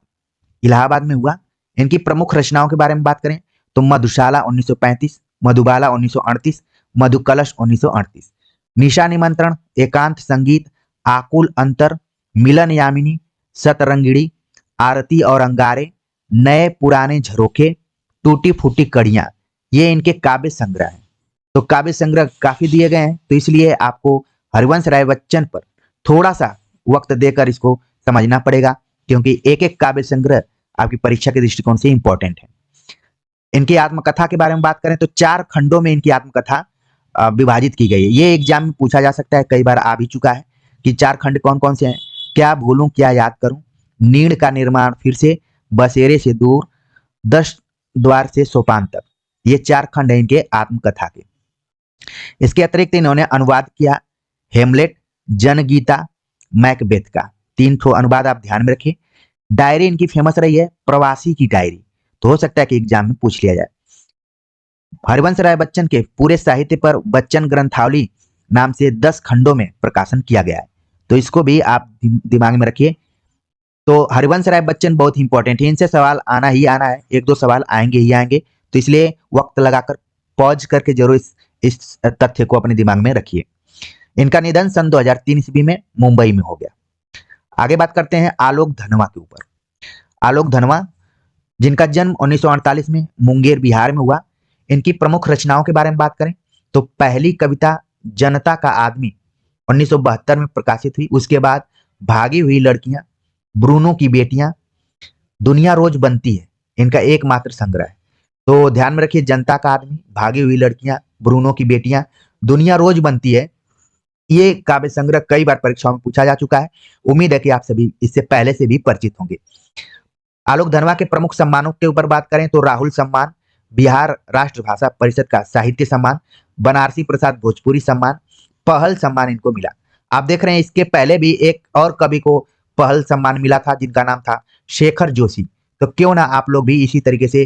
इलाहाबाद में हुआ। इनकी प्रमुख रचनाओं के बारे में बात करें तो मधुशाला 1935, मधुबाला 1938, मधुकलश 1938, निशा निमंत्रण, एकांत संगीत, आकुल अंतर, मिलन यामिनी, सतरंगिणी, आरती और अंगारे, नए पुराने झरोखे, टूटी फूटी कड़ियां, ये इनके काव्य संग्रह हैं। तो काव्य संग्रह काफी दिए गए हैं, तो इसलिए आपको हरिवंश राय बच्चन पर थोड़ा सा वक्त देकर इसको समझना पड़ेगा, क्योंकि एक एक काव्य संग्रह आपकी परीक्षा के दृष्टिकोण से इंपॉर्टेंट है। इनकी आत्मकथा के बारे में बात करें तो 4 खंडों में इनकी आत्मकथा विभाजित की गई है। ये एग्जाम में पूछा जा सकता है, कई बार आ भी चुका है कि 4 खंड कौन कौन से हैं। क्या भूलूं क्या याद करूं, नीड़ का निर्माण फिर से, बसेरे से दूर, 10 द्वार से सोपान तक, ये 4 खंड है इनके आत्मकथा के। इसके अतिरिक्त इन्होंने अनुवाद किया हेमलेट, जनगीता, मैकबेथ का। 3 ठो अनुवाद आप ध्यान में रखिए। डायरी इनकी फेमस रही है प्रवासी की डायरी, तो हो सकता है कि एग्जाम में पूछ लिया जाए। हरिवंश राय बच्चन के पूरे साहित्य पर बच्चन ग्रंथावली नाम से 10 खंडों में प्रकाशन किया गया है, तो इसको भी आप दिमाग में रखिए। तो हरिवंश राय बच्चन बहुत इंपॉर्टेंट है, इनसे सवाल आना ही आना है, 1-2 सवाल आएंगे ही आएंगे, तो इसलिए वक्त लगाकर पॉज करके जरूर इस तथ्य को अपने दिमाग में रखिए। इनका निधन सन 2003 ईस्वी में मुंबई में हो गया। आगे बात करते हैं आलोक धनवा के ऊपर। आलोक धनवा जिनका जन्म 1948 में मुंगेर बिहार में हुआ। इनकी प्रमुख रचनाओं के बारे में बात करें तो पहली कविता जनता का आदमी 1972 में प्रकाशित हुई। उसके बाद भागी हुई लड़कियां, ब्रूनो की बेटियां, दुनिया रोज बनती है, इनका एकमात्र संग्रह है। तो ध्यान में रखिए, जनता का आदमी, भागी हुई लड़कियां, ब्रूनो की बेटियां, दुनिया रोज बनती है, ये काव्य संग्रह कई बार परीक्षाओं में पूछा जा चुका है। उम्मीद है कि आप सभी इससे पहले से भी परिचित होंगे। आलोक धनवा के प्रमुख सम्मानों के ऊपर बात करें तो राहुल सम्मान, बिहार राष्ट्र भाषा परिषद का साहित्य सम्मान, बनारसी प्रसाद भोजपुरी सम्मान, पहल सम्मान इनको मिला। आप देख रहे हैं इसके पहले भी एक और कवि को पहल सम्मान मिला था, जिनका नाम था शेखर जोशी। तो क्यों ना आप लोग भी इसी तरीके से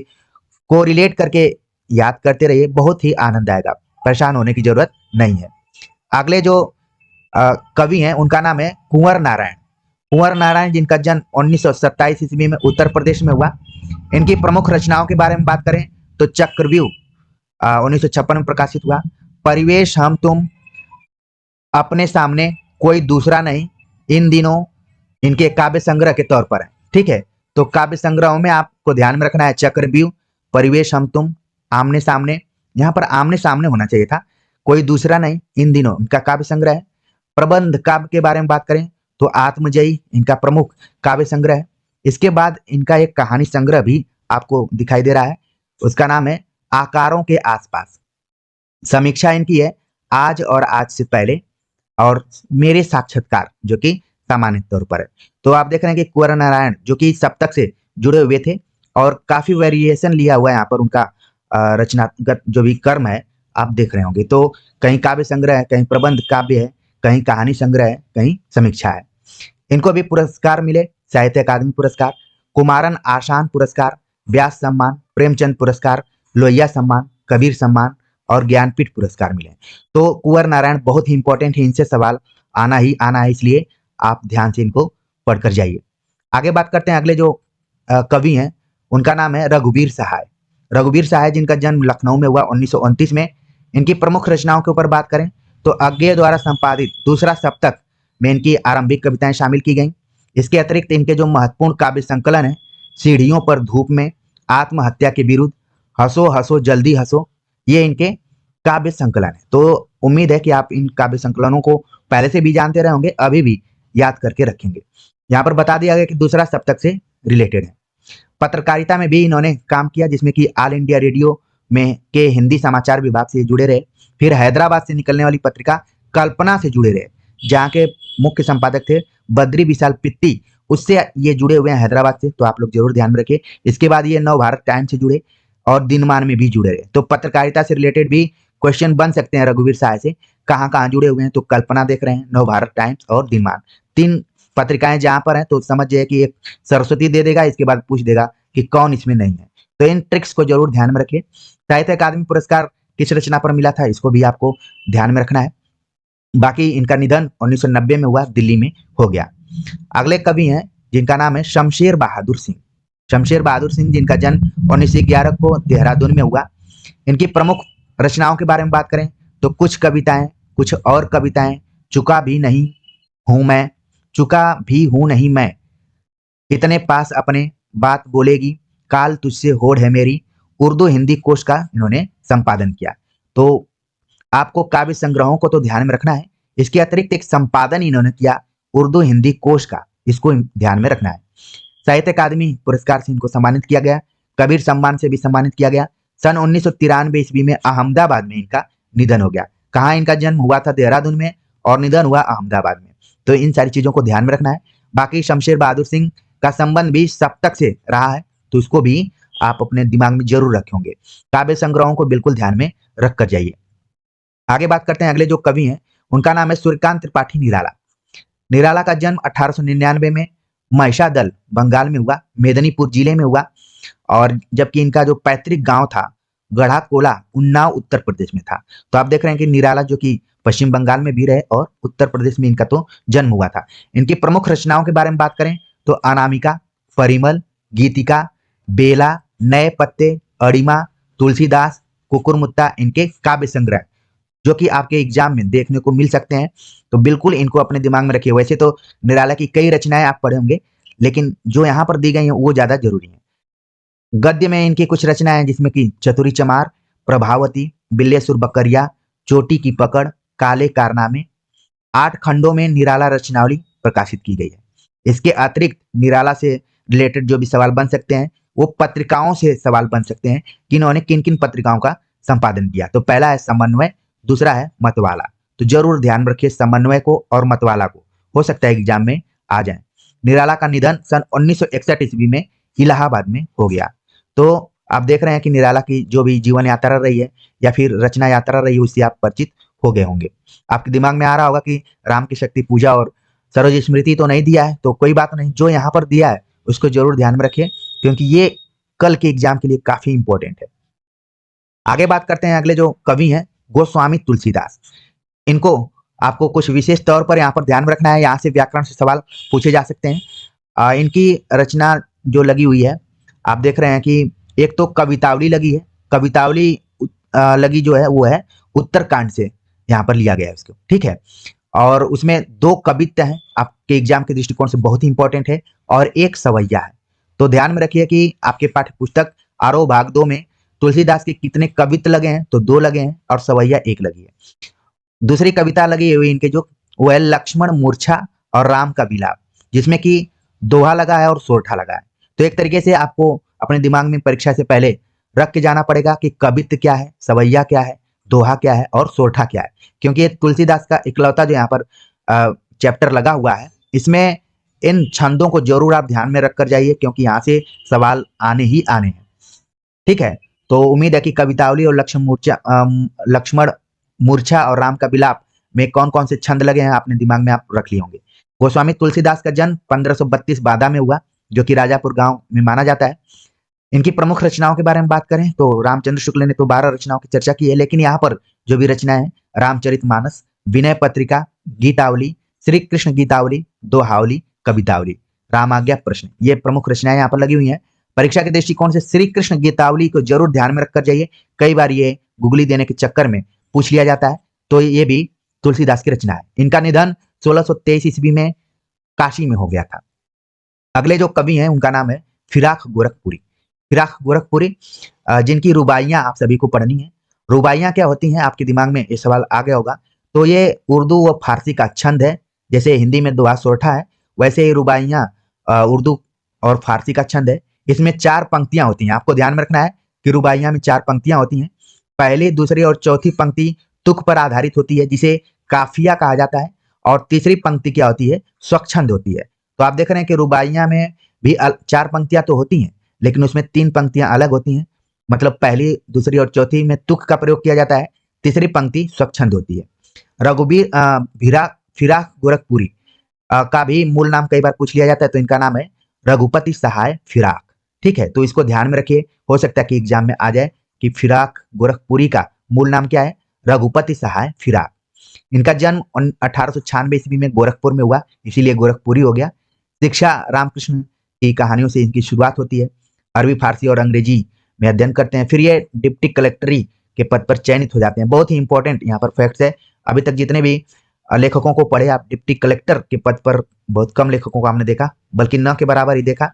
कोरिलेट करके याद करते रहिए, बहुत ही आनंद आएगा, परेशान होने की जरूरत नहीं है। अगले जो कवि हैं उनका नाम है कुंवर नारायण। कुंवर नारायण जिनका जन्म 1927 ईस्वी में उत्तर प्रदेश में हुआ। इनकी प्रमुख रचनाओं के बारे में बात करें तो चक्रव्यूह 1956 में प्रकाशित हुआ। परिवेश हम तुम, अपने सामने, कोई दूसरा नहीं, इन दिनों इनके काव्य संग्रह के तौर पर है। ठीक है, तो काव्य संग्रहों में आपको ध्यान में रखना है चक्रव्यूह, परिवेश हम तुम, आमने सामने, यहाँ पर आमने सामने होना चाहिए था, कोई दूसरा नहीं, इन दिनों इनका काव्य संग्रह है। प्रबंध काव्य के बारे में बात करें तो आत्मजयी इनका प्रमुख काव्य संग्रह है। इसके बाद इनका एक कहानी संग्रह भी आपको दिखाई दे रहा है, उसका नाम है आकारों के आसपास। समीक्षा इनकी है आज और आज से पहले और मेरे साक्षात्कार, जो कि सामान्य तौर पर है। तो आप देख रहे हैं कि कुंवर नारायण जो कि सप्तक से जुड़े हुए थे और काफी वेरिएशन लिया हुआ है यहाँ पर उनका रचनागत जो भी कर्म है आप देख रहे होंगे। तो कहीं काव्य संग्रह है, कहीं प्रबंध काव्य है, कहीं कहानी संग्रह है, कहीं समीक्षा है। इनको भी पुरस्कार मिले, साहित्य अकादमी पुरस्कार, कुमारन आशान पुरस्कार, व्यास सम्मान, प्रेमचंद पुरस्कार, लोहिया सम्मान, कबीर सम्मान और ज्ञानपीठ पुरस्कार मिले। तो कुंवर नारायण बहुत ही इंपॉर्टेंट है, इनसे सवाल आना ही आना है, इसलिए आप ध्यान से इनको पढ़कर जाइए। आगे बात करते हैं, अगले जो कवि हैं उनका नाम है रघुवीर सहाय। रघुवीर सहाय जिनका जन्म लखनऊ में हुआ 1929 में। इनकी प्रमुख रचनाओं के ऊपर बात करें तो अज्ञेय द्वारा संपादित दूसरा सप्तक में इनकी आरंभिक कविताएं शामिल की गई। इसके अतिरिक्त इनके जो महत्वपूर्ण काव्य संकलन है सीढ़ियों पर धूप में, आत्महत्या के विरुद्ध, हंसो हंसो जल्दी हंसो, ये इनके काव्य संकलन है। तो उम्मीद है कि आप इन काव्य संकलनों को पहले से भी जानते रहे होंगे, अभी भी याद करके रखेंगे। यहाँ पर बता दिया गया कि दूसरा सप्तक से रिलेटेड है। पत्रकारिता में भी इन्होंने काम किया, जिसमें कि ऑल इंडिया रेडियो में के हिंदी समाचार विभाग से जुड़े रहे। फिर हैदराबाद से निकलने वाली पत्रिका कल्पना से जुड़े रहे, जहाँ के मुख्य संपादक थे बद्री विशाल पित्ती, उससे ये जुड़े हुए हैं हैदराबाद से, तो आप लोग जरूर ध्यान में रखिए। इसके बाद ये नव भारत टाइम्स से जुड़े और दिनमान में भी जुड़े रहे। तो पत्रकारिता से रिलेटेड भी क्वेश्चन बन सकते हैं रघुवीर सहाय से, कहाँ कहाँ जुड़े हुए हैं। तो कल्पना देख रहे हैं, नव भारत टाइम्स और दिनमान, 3 पत्रिकाएं जहां पर हैं, तो समझ जाइए कि एक सरस्वती दे देगा, इसके बाद पूछ देगा कि कौन इसमें नहीं है। तो इन ट्रिक्स को जरूर ध्यान में रखिए। साहित्य अकादमी पुरस्कार किस रचना पर मिला था, इसको भी आपको ध्यान में रखना है। बाकी इनका निधन 1990 में हुआ, दिल्ली में हो गया। अगले कवि हैं जिनका नाम है शमशेर बहादुर सिंह। शमशेर बहादुर सिंह जिनका जन्म 1911 को देहरादून में हुआ। इनकी प्रमुख रचनाओं के बारे में बात करें तो कुछ कविताएं, कुछ और कविताएं, चुका भी नहीं हूं मैं, चुका भी हूं नहीं मैं, इतने पास अपने बात बोलेगी, काल तुझसे होड़ है मेरी, उर्दू हिंदी कोश का इन्होंने संपादन किया। तो आपको काव्य संग्रहों को तो ध्यान में रखना है, इसके अतिरिक्त एक संपादन इन्होंने किया उर्दू हिंदी कोश का, इसको ध्यान में रखना है। साहित्य अकादमी पुरस्कार से इनको सम्मानित किया गया, कबीर सम्मान से भी सम्मानित किया गया। सन 1993 ईस्वी में अहमदाबाद में इनका निधन हो गया। कहाँ इनका जन्म हुआ था, देहरादून में, और निधन हुआ अहमदाबाद में। तो इन सारी चीजों को ध्यान में रखना है। बाकी शमशेर बहादुर सिंह का संबंध भी सप्तक से रहा है, तो इसको भी आप अपने दिमाग में जरूर रखे होंगे। काव्य संग्रहों को बिल्कुल ध्यान में रख कर जाइए। आगे बात करते हैं, अगले जो कवि हैं उनका नाम है सूर्यकांत त्रिपाठी निराला। निराला का जन्म 1899 में महिषादल बंगाल में हुआ, मेदिनीपुर जिले में हुआ, और जबकि इनका जो पैतृक गांव था गढ़ा कोला, उन्नाव उत्तर प्रदेश में था। तो आप देख रहे हैं कि निराला जो कि पश्चिम बंगाल में भी रहे और उत्तर प्रदेश में इनका तो जन्म हुआ था। इनकी प्रमुख रचनाओं के बारे में बात करें तो अनामिका, परिमल, गीतिका, बेला, नए पत्ते, अड़िमा, तुलसीदास, कुकुरमुत्ता इनके काव्य संग्रह जो कि आपके एग्जाम में देखने को मिल सकते हैं। तो बिल्कुल इनको अपने दिमाग में रखिए। वैसे तो निराला की कई रचनाएं आप पढ़े होंगे, लेकिन जो यहाँ पर दी गई हैं वो ज्यादा जरूरी है। गद्य में इनकी कुछ रचनाएं हैं जिसमें कि चतुरी चमार, प्रभावती, बिल्लेसुर बकरिया, चोटी की पकड़, काले कारनामे, 8 खंडों में निराला रचनावली प्रकाशित की गई है। इसके अतिरिक्त निराला से रिलेटेड जो भी सवाल बन सकते हैं वो पत्रिकाओं से सवाल बन सकते हैं कि इन्होंने किन किन पत्रिकाओं का संपादन किया। तो पहला है समन्वय, दूसरा है मतवाला। तो जरूर ध्यान रखिए समन्वय को और मतवाला को, हो सकता है एग्जाम में आ जाए। निराला का निधन सन 1961 ईस्वी में इलाहाबाद में हो गया। तो आप देख रहे हैं कि निराला की जो भी जीवन यात्रा रही है या फिर रचना यात्रा रही है उससे आप परिचित हो गए होंगे। आपके दिमाग में आ रहा होगा कि राम की शक्ति पूजा और सरोज स्मृति तो नहीं दिया है, तो कोई बात नहीं, जो यहाँ पर दिया है उसको जरूर ध्यान में रखिए क्योंकि ये कल के एग्जाम के लिए काफी इंपॉर्टेंट है। आगे बात करते हैं, अगले जो कवि हैं गोस्वामी तुलसीदास। इनको आपको कुछ विशेष तौर पर यहाँ पर ध्यान में रखना है, यहाँ से व्याकरण से सवाल पूछे जा सकते हैं। इनकी रचना जो लगी हुई है आप देख रहे हैं कि एक तो कवितावली लगी है, कवितावली लगी जो है वो है उत्तरकांड से यहाँ पर लिया गया है उसको, ठीक है। और उसमें 2 कवित्त हैं, आपके एग्जाम के दृष्टिकोण से बहुत ही इंपॉर्टेंट है, और एक सवैया है। तो ध्यान में रखिए कि आपके पाठ्य पुस्तक आरोह भाग 2 में तुलसीदास के कितने कवित्त लगे हैं, तो 2 लगे हैं और सवैया 1 लगी है। दूसरी कविता लगी हुई इनके जो वो है लक्ष्मण मूर्छा और राम का विलाप, जिसमें कि दोहा लगा है और सोरठा लगा है। तो एक तरीके से आपको अपने दिमाग में परीक्षा से पहले रख के जाना पड़ेगा कि कवित्त क्या है, सवैया क्या है, दोहा क्या है और सोरठा क्या है, क्योंकि ये तुलसीदास का इकलौता जो यहाँ पर चैप्टर लगा हुआ है, इसमें इन छंदों को जरूर आप ध्यान में रखकर जाइए क्योंकि यहाँ से सवाल आने ही आने हैं, ठीक है। तो उम्मीद है कि कवितावली और लक्ष्मण मूर्छा और राम का विलाप में कौन कौन से छंद लगे हैं अपने दिमाग में आप रख लिए होंगे। गोस्वामी तुलसीदास का जन्म 1532 बादा में हुआ, जो कि राजापुर गांव में माना जाता है। इनकी प्रमुख रचनाओं के बारे में बात करें तो रामचंद्र शुक्ल ने तो 12 रचनाओं की चर्चा की है, लेकिन यहाँ पर जो भी रचनाएं हैं रामचरितमानस, विनय पत्रिका, गीतावली, श्री कृष्ण गीतावली, दोहावली, कवितावली, रामाज्ञा प्रश्न, ये प्रमुख रचनाएं यहाँ पर लगी हुई हैं। परीक्षा के दृष्टिकोण से श्री कृष्ण गीतावली को जरूर ध्यान में रखकर जाइए, कई बार ये गुगली देने के चक्कर में पूछ लिया जाता है। तो ये भी तुलसीदास की रचना है। इनका निधन 1623 ईस्वी में काशी में हो गया था। अगले जो कवि हैं उनका नाम है फिराक गोरखपुरी। फिराक गोरखपुरी जिनकी रुबाइयां आप सभी को पढ़नी है। रुबाइयां क्या होती हैं, आपके दिमाग में ये सवाल आ गया होगा। तो ये उर्दू व फारसी का छंद है, जैसे हिंदी में दोहा सोरठा है, वैसे ही रुबाइयां उर्दू और फारसी का छंद है। इसमें 4 पंक्तियां होती हैं, आपको ध्यान में रखना है कि रुबाइयां में 4 पंक्तियां होती हैं। पहली, दूसरी और चौथी पंक्ति तुक पर आधारित होती है जिसे काफिया कहा जाता है, और तीसरी पंक्ति क्या होती है, स्वच्छंद होती है। तो आप देख रहे हैं कि रुबाइयां में भी 4 पंक्तियां तो होती हैं, लेकिन उसमें 3 पंक्तियां अलग होती हैं, मतलब पहली, दूसरी और चौथी में तुक का प्रयोग किया जाता है, तीसरी पंक्ति स्वच्छंद होती है। रघुबीर फिराक गोरखपुरी का भी मूल नाम कई बार पूछ लिया जाता है, तो इनका नाम है रघुपति सहाय फिराक। ठीक है, तो इसको ध्यान में रखिए, हो सकता है कि एग्जाम में आ जाए कि फिराक गोरखपुरी का मूल नाम क्या है? रघुपति सहाय फिराक। इनका जन्म 1896 ईस्वी में गोरखपुर में हुआ, इसीलिए गोरखपुरी हो गया। शिक्षा रामकृष्ण की कहानियों से इनकी शुरुआत होती है। अरबी, फारसी और अंग्रेजी में अध्ययन करते हैं। फिर ये डिप्टी कलेक्टरी के पद पर चयनित हो जाते हैं। बहुत ही इंपॉर्टेंट यहाँ पर फैक्ट्स है। अभी तक जितने भी लेखकों को पढ़े आप, डिप्टी कलेक्टर के पद पर बहुत कम लेखकों को हमने देखा, बल्कि न के बराबर ही देखा।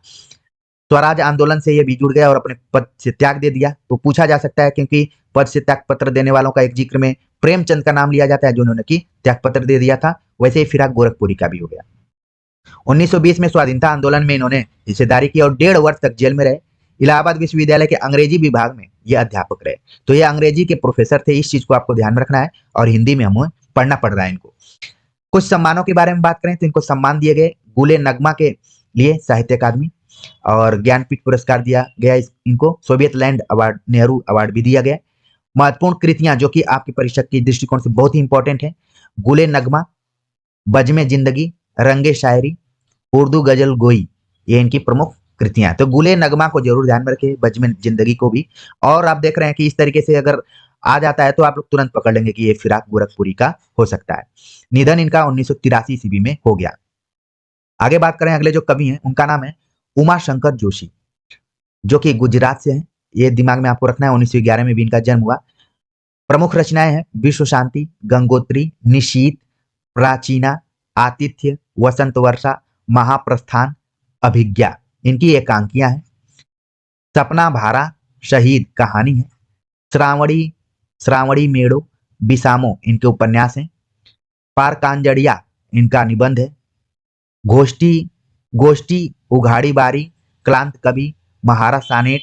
स्वराज आंदोलन से ये भी जुड़ गया और अपने पद से त्याग दे दिया। तो पूछा जा सकता है, क्योंकि पद से त्याग पत्र देने वालों का एक जिक्र में प्रेमचंद का नाम लिया जाता है, जिन्होंने की त्याग पत्र दे दिया था। वैसे ही फिराक गोरखपुरी का भी हो गया। 1920 में स्वाधीनता आंदोलन में इन्होंने हिस्सेदारी की और 1.5 वर्ष तक जेल में रहे। इलाहाबाद विश्वविद्यालय के अंग्रेजी विभाग में ये अध्यापक रहे। तो ये अंग्रेजी के प्रोफेसर थे, इस चीज को आपको ध्यान में रखना है। और हिंदी में हमें पढ़ना पड़ रहा है इनको। कुछ सम्मानों के बारे में बात करें तो इनको सम्मान दिए गए। गुले नगमा के लिए साहित्य अकादमी और ज्ञानपीठ पुरस्कार दिया गया इनको। Soviet land award, Nehru award भी दिया गया। महत्वपूर्ण कृतियां जो कि आपकी परीक्षा के दृष्टिकोण से बहुत ही इंपॉर्टेंट है: गुले नगमा, बजमे जिंदगी, रंगे शायरी, उर्दू गजल गोई, ये इनकी प्रमुख कृतियां। तो गुले नगमा को जरूर ध्यान में रखें, बजमे जिंदगी को भी। और आप देख रहे हैं कि इस तरीके से अगर आ जाता है तो आप लोग तुरंत पकड़ लेंगे कि ये फिराक गोरखपुरी का हो सकता है। निधन इनका 1983 ईस्वी में हो गया। आगे बात करें, अगले जो कवि हैं उनका नाम है उमा शंकर जोशी, जो कि गुजरात से हैं। ये दिमाग में आपको रखना है। 1911 में भी इनका जन्म हुआ। प्रमुख रचनाएं हैं विश्व शांति, गंगोत्री, निशीत, प्राचीना, आतिथ्य, वसंत वर्षा, महाप्रस्थान, अभिज्ञा इनकी एकांकियां हैं। सपना भारा, शहीद कहानी है। श्रावणी श्रावणी मेड़ो, बिसामो इनके उपन्यास हैं। पारकांजड़िया इनका निबंध है। गोष्ठी गोष्ठी उघाड़ी बारी, क्लांत कवि, महारा सानेट,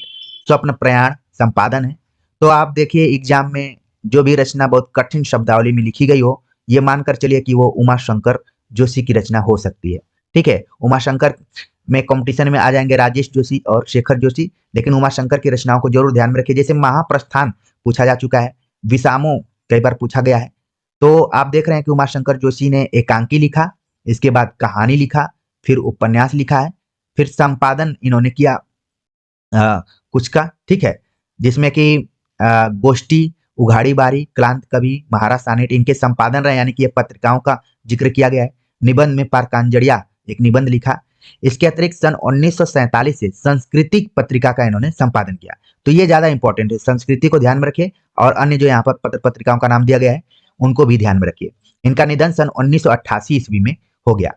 स्वप्न प्रयाण संपादन है। तो आप देखिए, एग्जाम में जो भी रचना बहुत कठिन शब्दावली में लिखी गई हो, ये मानकर चलिए कि वो उमा शंकर जोशी की रचना हो सकती है। ठीक है, उमा शंकर में कंपटीशन में आ जाएंगे राजेश जोशी और शेखर जोशी, लेकिन उमा शंकर की रचनाओं को जरूर ध्यान में रखिए। जैसे महाप्रस्थान पूछा जा चुका है, विसामो कई बार पूछा गया है। तो आप देख रहे हैं कि उमा शंकर जोशी ने एकांकी लिखा, इसके बाद कहानी लिखा, फिर उपन्यास लिखा है, फिर संपादन इन्होंने किया कुछ का, ठीक है, जिसमें कि गोष्ठी, उघाड़ी बारी, क्लांत कवि, महारा सानेट इनके संपादन रहे, यानी कि ये पत्रिकाओं का जिक्र किया गया है। निबंध में पारकांजड़िया एक निबंध लिखा। इसके अतिरिक्त सन 1947 से सांस्कृतिक पत्रिका का इन्होंने संपादन किया। तो ये ज्यादा इंपॉर्टेंट है, संस्कृति को ध्यान में रखिए और अन्य जो यहाँ पर पत्र पत्रिकाओं का नाम दिया गया है उनको भी ध्यान में रखिए। इनका निधन सन 1988 ईस्वी में हो गया।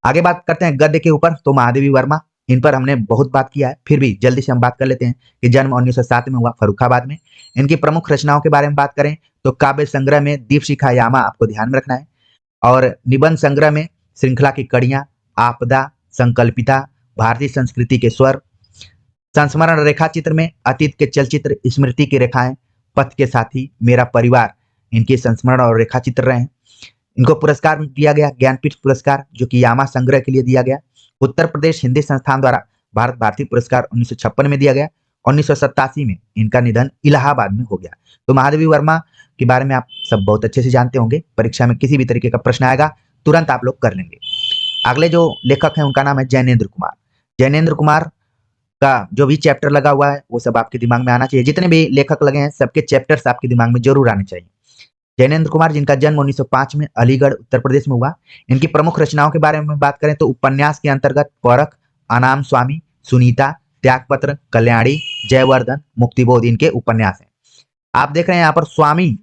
आगे बात करते हैं गद्य के ऊपर, तो महादेवी वर्मा, इन पर हमने बहुत बात किया है, फिर भी जल्दी से हम बात कर लेते हैं कि जन्म 1907 में हुआ फर्रुखाबाद में। इनकी प्रमुख रचनाओं के बारे में बात करें तो काव्य संग्रह में दीपशिखा यामा आपको ध्यान में रखना है, और निबंध संग्रह में श्रृंखला की कड़ियां, आपदा, संकल्पिता, भारतीय संस्कृति के स्वर, संस्मरण रेखा चित्र में अतीत के चलचित्र, स्मृति की रेखाएं, पथ के साथी, मेरा परिवार इनके संस्मरण और रेखा चित्र रहे हैं। इनको पुरस्कार दिया गया ज्ञानपीठ पुरस्कार, जो कि यामा संग्रह के लिए दिया गया। उत्तर प्रदेश हिंदी संस्थान द्वारा भारत भारती पुरस्कार 1956 में दिया गया। 1987 में इनका निधन इलाहाबाद में हो गया। तो महादेवी वर्मा के बारे में आप सब बहुत अच्छे से जानते होंगे, परीक्षा में किसी भी तरीके का प्रश्न आएगा तुरंत आप लोग कर लेंगे। अगले जो लेखक हैं उनका नाम है जैनेन्द्र कुमार। जैनेन्द्र कुमार का जो भी चैप्टर लगा हुआ है वो सब आपके दिमाग में आना चाहिए। जितने भी लेखक लगे हैं सबके चैप्टर्स आपके दिमाग में जरूर आने चाहिए। जैनेन्द्र कुमार, जिनका जन्म 1905 में अलीगढ़ उत्तर प्रदेश में हुआ। इनकी प्रमुख रचनाओं के बारे में बात करें तो उपन्यास के अंतर्गत परख, अनाम स्वामी, सुनीता, त्यागपत्र, कल्याणी, जयवर्धन, मुक्तिबोध इनके उपन्यास हैं। आप देख रहे हैं यहाँ पर स्वामी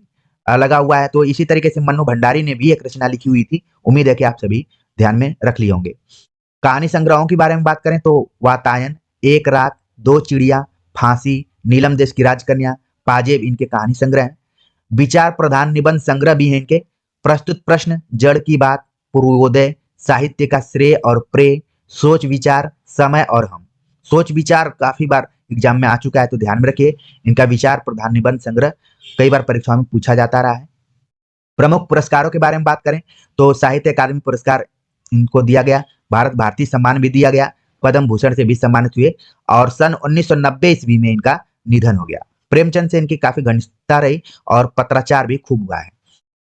लगा हुआ है, तो इसी तरीके से मन्नू भंडारी ने भी एक रचना लिखी हुई थी। उम्मीद है कि आप सभी ध्यान में रख लिए होंगे। कहानी संग्रहों के बारे में बात करें तो वातायन, एक रात, दो चिड़िया, फांसी, नीलम देश की राजकन्या, पाजेब इनके कहानी संग्रह हैं। विचार प्रधान निबंध संग्रह भी हैं इनके। प्रस्तुत प्रश्न, जड़ की बात, पूर्वोदय, साहित्य का श्रेय और प्रेय, सोच विचार, समय और हम। सोच विचार काफी बार एग्जाम में आ चुका है, तो ध्यान में रखिए। इनका विचार प्रधान निबंध संग्रह कई बार परीक्षाओं में पूछा जाता रहा है। प्रमुख पुरस्कारों के बारे में बात करें तो साहित्य अकादमी पुरस्कार इनको दिया गया, भारत भारती सम्मान भी दिया गया, पद्म भूषण से भी सम्मानित हुए, और सन 1990 ईस्वी में इनका निधन हो गया। प्रेमचंद से इनकी काफी घनिष्ठता रही और पत्राचार भी खूब हुआ है।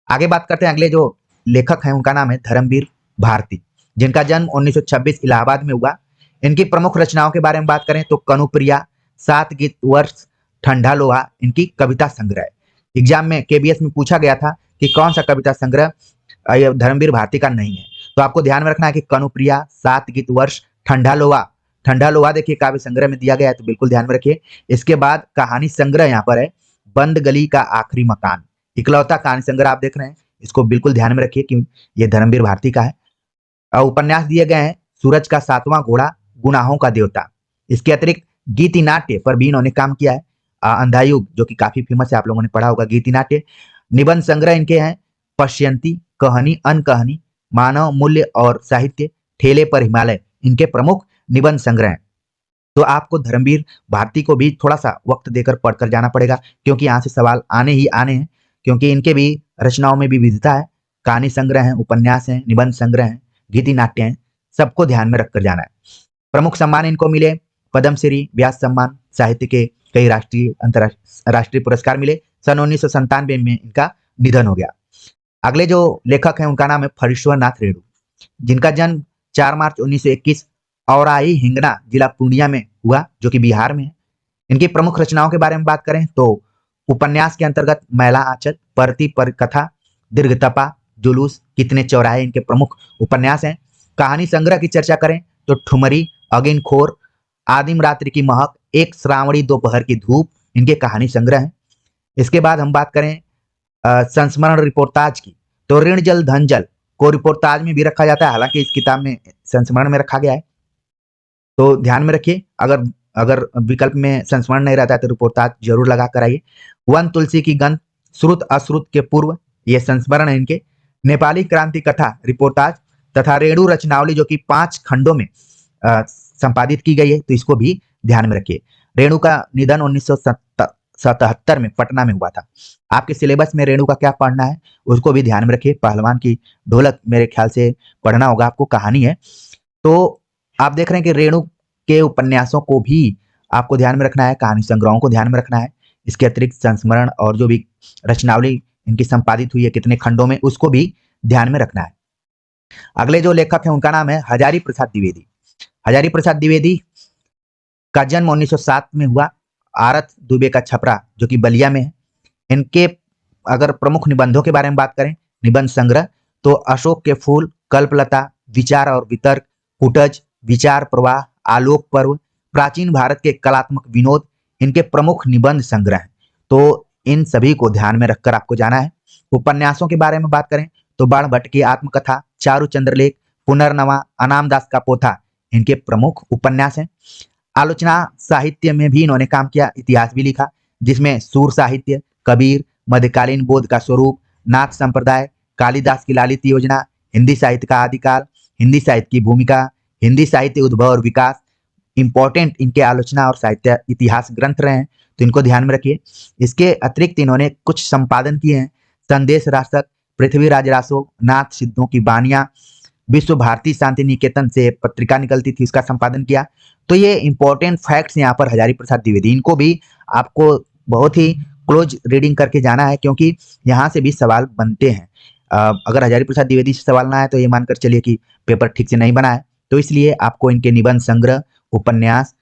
आगे बात करते हैं, अगले जो लेखक हैं उनका नाम है धर्मवीर भारती, जिनका जन्म 1926 इलाहाबाद में हुआ। इनकी प्रमुख रचनाओं के बारे में बात करें तो कनुप्रिया, सात गीत वर्ष, ठंडा लोहा इनकी कविता संग्रह है। एग्जाम में केबीएस में पूछा गया था कि कौन सा कविता संग्रह ये धर्मवीर भारती का नहीं है, तो आपको ध्यान में रखना है कि कनुप्रिया, सात गीत वर्ष, ठंडा लोहा देखिए काव्य संग्रह में दिया गया है, तो बिल्कुल ध्यान में रखिए। इसके बाद कहानी संग्रह यहाँ पर है बंद गली का आखिरी मकान, इकलौता कहानी संग्रह आप देख रहे हैं, इसको बिल्कुल ध्यान में रखिए कि ये धर्मवीर भारती का है। उपन्यास दिए गए हैं सूरज का सातवां घोड़ा, गुनाहों का देवता। इसके अतिरिक्त गीति नाट्य पर भी इन्होंने काम किया है, अंधायुग जो कि काफी फेमस है, आप लोगों ने पढ़ा होगा गीति नाट्य। निबंध संग्रह इनके हैं पश्यंती, कहानी, अनकहानी, मानव मूल्य और साहित्य, ठेले पर हिमालय इनके प्रमुख निबंध संग्रह हैं। तो आपको धर्मवीर भारती को भी थोड़ा सा वक्त देकर पढ़कर जाना पड़ेगा, क्योंकि यहाँ से सवाल आने ही आने हैं, क्योंकि इनके भी रचनाओं में भी विविधता है, कहानी संग्रह है, उपन्यास है, निबंध संग्रह है, गीति नाट्य है, सबको ध्यान में रखकर जाना है। प्रमुख सम्मान इनको मिले पद्मश्री, व्यास सम्मान, साहित्य के कई राष्ट्रीय अंतरराष्ट्रीय पुरस्कार मिले। सन 1997 में इनका निधन हो गया। अगले जो लेखक हैं उनका नाम है फरीश्वर नाथ रेणु, जिनका जन्म 4 मार्च 1921 औराई हिंगना जिला पूर्णिया में हुआ, जो कि बिहार में है। इनकी प्रमुख रचनाओं के बारे में बात करें तो उपन्यास के अंतर्गत मैला आंचल, परती पर कथा, दीर्घतपा, जुलूस, कितने चौराहे इनके प्रमुख उपन्यास हैं। कहानी संग्रह की चर्चा करें तो ठुमरी, अगिनखोर, आदिम रात्रि की महक, एक श्रावणी दोपहर की धूप इनके कहानी संग्रह हैं। इसके बाद हम बात करें संस्मरण रिपोर्टाज की, तो ऋण जल धन जल को रिपोर्टाज में भी रखा जाता है, हालांकि इस किताब में संस्मरण में रखा गया है, तो ध्यान में रखिए। अगर अगर विकल्प में संस्मरण नहीं रहता है तो रिपोर्टाज जरूर लगा कर आइए। वन तुलसी की गंध, श्रुत अश्रुत के पूर्व, ये संस्मरण है इनके। नेपाली क्रांति कथा रिपोर्टाज तथा रेणु रचनावली जो कि 5 खंडों में संपादित की गई है, तो इसको भी ध्यान में रखिए। रेणु का निधन 1977 में पटना में हुआ था। आपके सिलेबस में रेणु का क्या पढ़ना है उसको भी ध्यान में रखिए। पहलवान की ढोलक मेरे ख्याल से पढ़ना होगा आपको, कहानी है। तो आप देख रहे हैं कि रेणु के उपन्यासों को भी आपको ध्यान में रखना है, कहानी संग्रहों को ध्यान में रखना है। इसके अतिरिक्त संस्मरण और जो भी रचनावली इनकी संपादित हुई है कितने खंडों में, उसको भी ध्यान में रखना है। अगले जो लेखक है उनका नाम है हजारी प्रसाद द्विवेदी। हजारी प्रसाद द्विवेदी का जन्म 1907 में हुआ, आरत दुबे का छपरा जो कि बलिया में है। इनके अगर प्रमुख निबंधों के बारे में बात करें, निबंध संग्रह, तो अशोक के फूल, कल्पलता, विचार और वितर्क, कुटज, विचार प्रवाह, आलोक पर्व, प्राचीन भारत के कलात्मक विनोद इनके प्रमुख निबंध संग्रह हैं। तो इन सभी को ध्यान में रखकर आपको जाना है। उपन्यासों के बारे में बात करें तो बाण भट्ट की आत्मकथा, चारु चंद्रलेख, पुनर्नवा, अनाम दास का पोथा इनके प्रमुख उपन्यास हैं। आलोचना साहित्य में भी इन्होंने काम किया, इतिहास भी लिखा, जिसमें सूर साहित्य, कबीर, मध्यकालीन बोध का स्वरूप, नाथ संप्रदाय, कालिदास की लालित योजना, हिंदी साहित्य का आदिकाल, हिंदी साहित्य की भूमिका, हिंदी साहित्य उद्भव और विकास, इंपॉर्टेंट इनके आलोचना और साहित्य इतिहास ग्रंथ रहे हैं, तो इनको ध्यान में रखिए। इसके अतिरिक्त इन्होंने कुछ संपादन किए हैं, संदेश राशक, पृथ्वीराज रासो, नाथ सिद्धों की बानियां, विश्व भारती शांति निकेतन से पत्रिका निकलती थी, इसका संपादन किया। तो ये इंपॉर्टेंट फैक्ट्स यहाँ पर हजारी प्रसाद द्विवेदी, इनको भी आपको बहुत ही क्लोज रीडिंग करके जाना है, क्योंकि यहाँ से भी सवाल बनते हैं। अगर हजारी प्रसाद द्विवेदी से सवाल ना आए तो ये मानकर चलिए कि पेपर ठीक से नहीं बना है। तो इसलिए आपको इनके निबंध संग्रह, उपन्यास,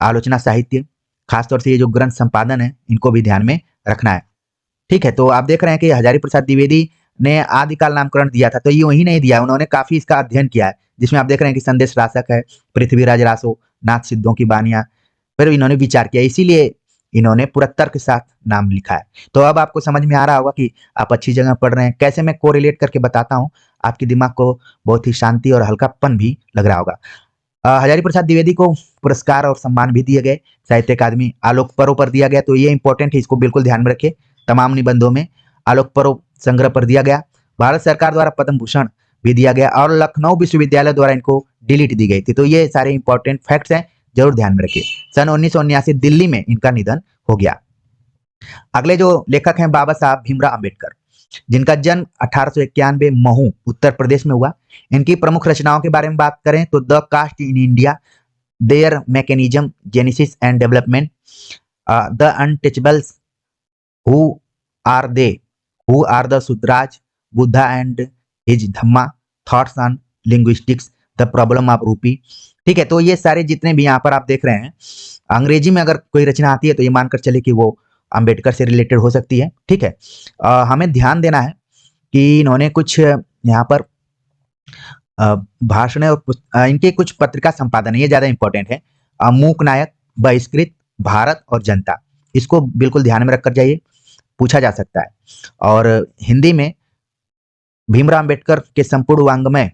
आलोचना साहित्य, खासतौर से ये जो ग्रंथ संपादन है इनको भी ध्यान में रखना है। ठीक है, तो आप देख रहे हैं कि हजारी प्रसाद द्विवेदी ने आदिकाल नामकरण दिया था, तो ये वही नहीं दिया, उन्होंने काफी इसका अध्ययन किया है, जिसमें आप देख रहे हैं कि संदेश राशक है, पृथ्वीराज रासो, नाथ सिद्धों की बानियां, फिर इन्होंने विचार किया, इसीलिए इन्होंने पूरा तर्क के साथ नाम लिखा है। तो अब आपको समझ में आ रहा होगा कि आप अच्छी जगह पढ़ रहे हैं। कैसे मैं कोरिलेट करके बताता हूँ, आपके दिमाग को बहुत ही शांति और हल्कापन भी लग रहा होगा। हजारी प्रसाद द्विवेदी को पुरस्कार और सम्मान भी दिए गए, साहित्य अकादमी आलोक पर्व पर दिया गया, तो ये इंपॉर्टेंट है, इसको बिल्कुल ध्यान में रखिए। तमाम निबंधों में आलोक पर्व संग्रह पर दिया गया। भारत सरकार द्वारा पद्म भूषण भी दिया गया और लखनऊ विश्वविद्यालय द्वारा इनको डिलीट दी गई थी। तो ये सारे इंपॉर्टेंट फैक्ट्स हैं, जरूर ध्यान में रखिए। सन 1979 दिल्ली में इनका निधन हो गया। अगले जो लेखक हैं बाबा साहब भीमराव अंबेडकर, जिनका जन्म 1891 महू उत्तर प्रदेश में हुआ। इनकी प्रमुख रचनाओं के बारे में बात करें तो the caste in India, their mechanism, genesis and development, the untouchables, who are they, who are the Shudras, Buddha and his Dhamma, thoughts on linguistics, the problem of rupee. ठीक है, तो ये सारे जितने भी यहाँ पर आप देख रहे हैं, अंग्रेजी में अगर कोई रचना आती है तो ये मानकर चले कि वो अंबेडकर से रिलेटेड हो सकती है। ठीक है, हमें ध्यान देना है कि इन्होंने कुछ यहाँ पर भाषण और इनके कुछ पत्रिका संपादन है, ये ज्यादा इंपॉर्टेंट है। मूक नायक, बहिष्कृत, भारत और जनता, इसको बिल्कुल ध्यान में रखकर जाइए, पूछा जा सकता है। और हिंदी में भीमराव अंबेडकर के संपूर्ण वांग्मय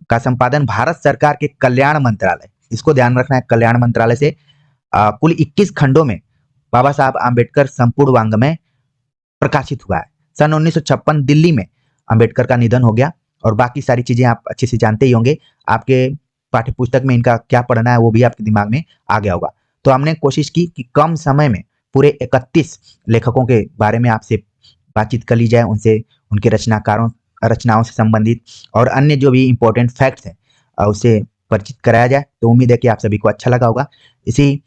का संपादन भारत सरकार के कल्याण मंत्रालय, इसको ध्यान रखना है, कल्याण मंत्रालय से कुल 21 खंडों में बाबा साहब आम्बेडकर संपूर्ण वांग्मय प्रकाशित हुआ है। सन 1956 दिल्ली में अंबेडकर का निधन हो गया, और बाकी सारी चीजें आप अच्छे से जानते ही होंगे, आपके पाठ्य पुस्तक में इनका क्या पढ़ना है वो भी आपके दिमाग में आ गया होगा। तो हमने कोशिश की कि कम समय में पूरे 31 लेखकों के बारे में आपसे बातचीत कर ली जाए, उनसे उनके रचनाओं से संबंधित और अन्य जो भी इंपॉर्टेंट फैक्ट्स हैं उससे परिचित कराया जाए। तो उम्मीद है कि आप सभी को अच्छा लगा होगा। इसी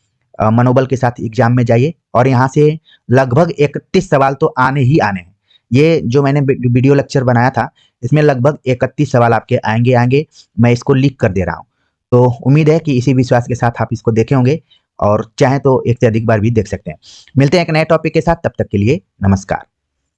मनोबल के साथ एग्जाम में जाइए, और यहाँ से लगभग 31 सवाल तो आने ही आने हैं। ये जो मैंने वीडियो लेक्चर बनाया था, इसमें लगभग 31 सवाल आपके आएंगे। मैं इसको लीक कर दे रहा हूँ, तो उम्मीद है कि इसी विश्वास के साथ आप इसको देखे होंगे, और चाहे तो एक से अधिक बार भी देख सकते हैं। मिलते हैं एक नए टॉपिक के साथ, तब तक के लिए नमस्कार।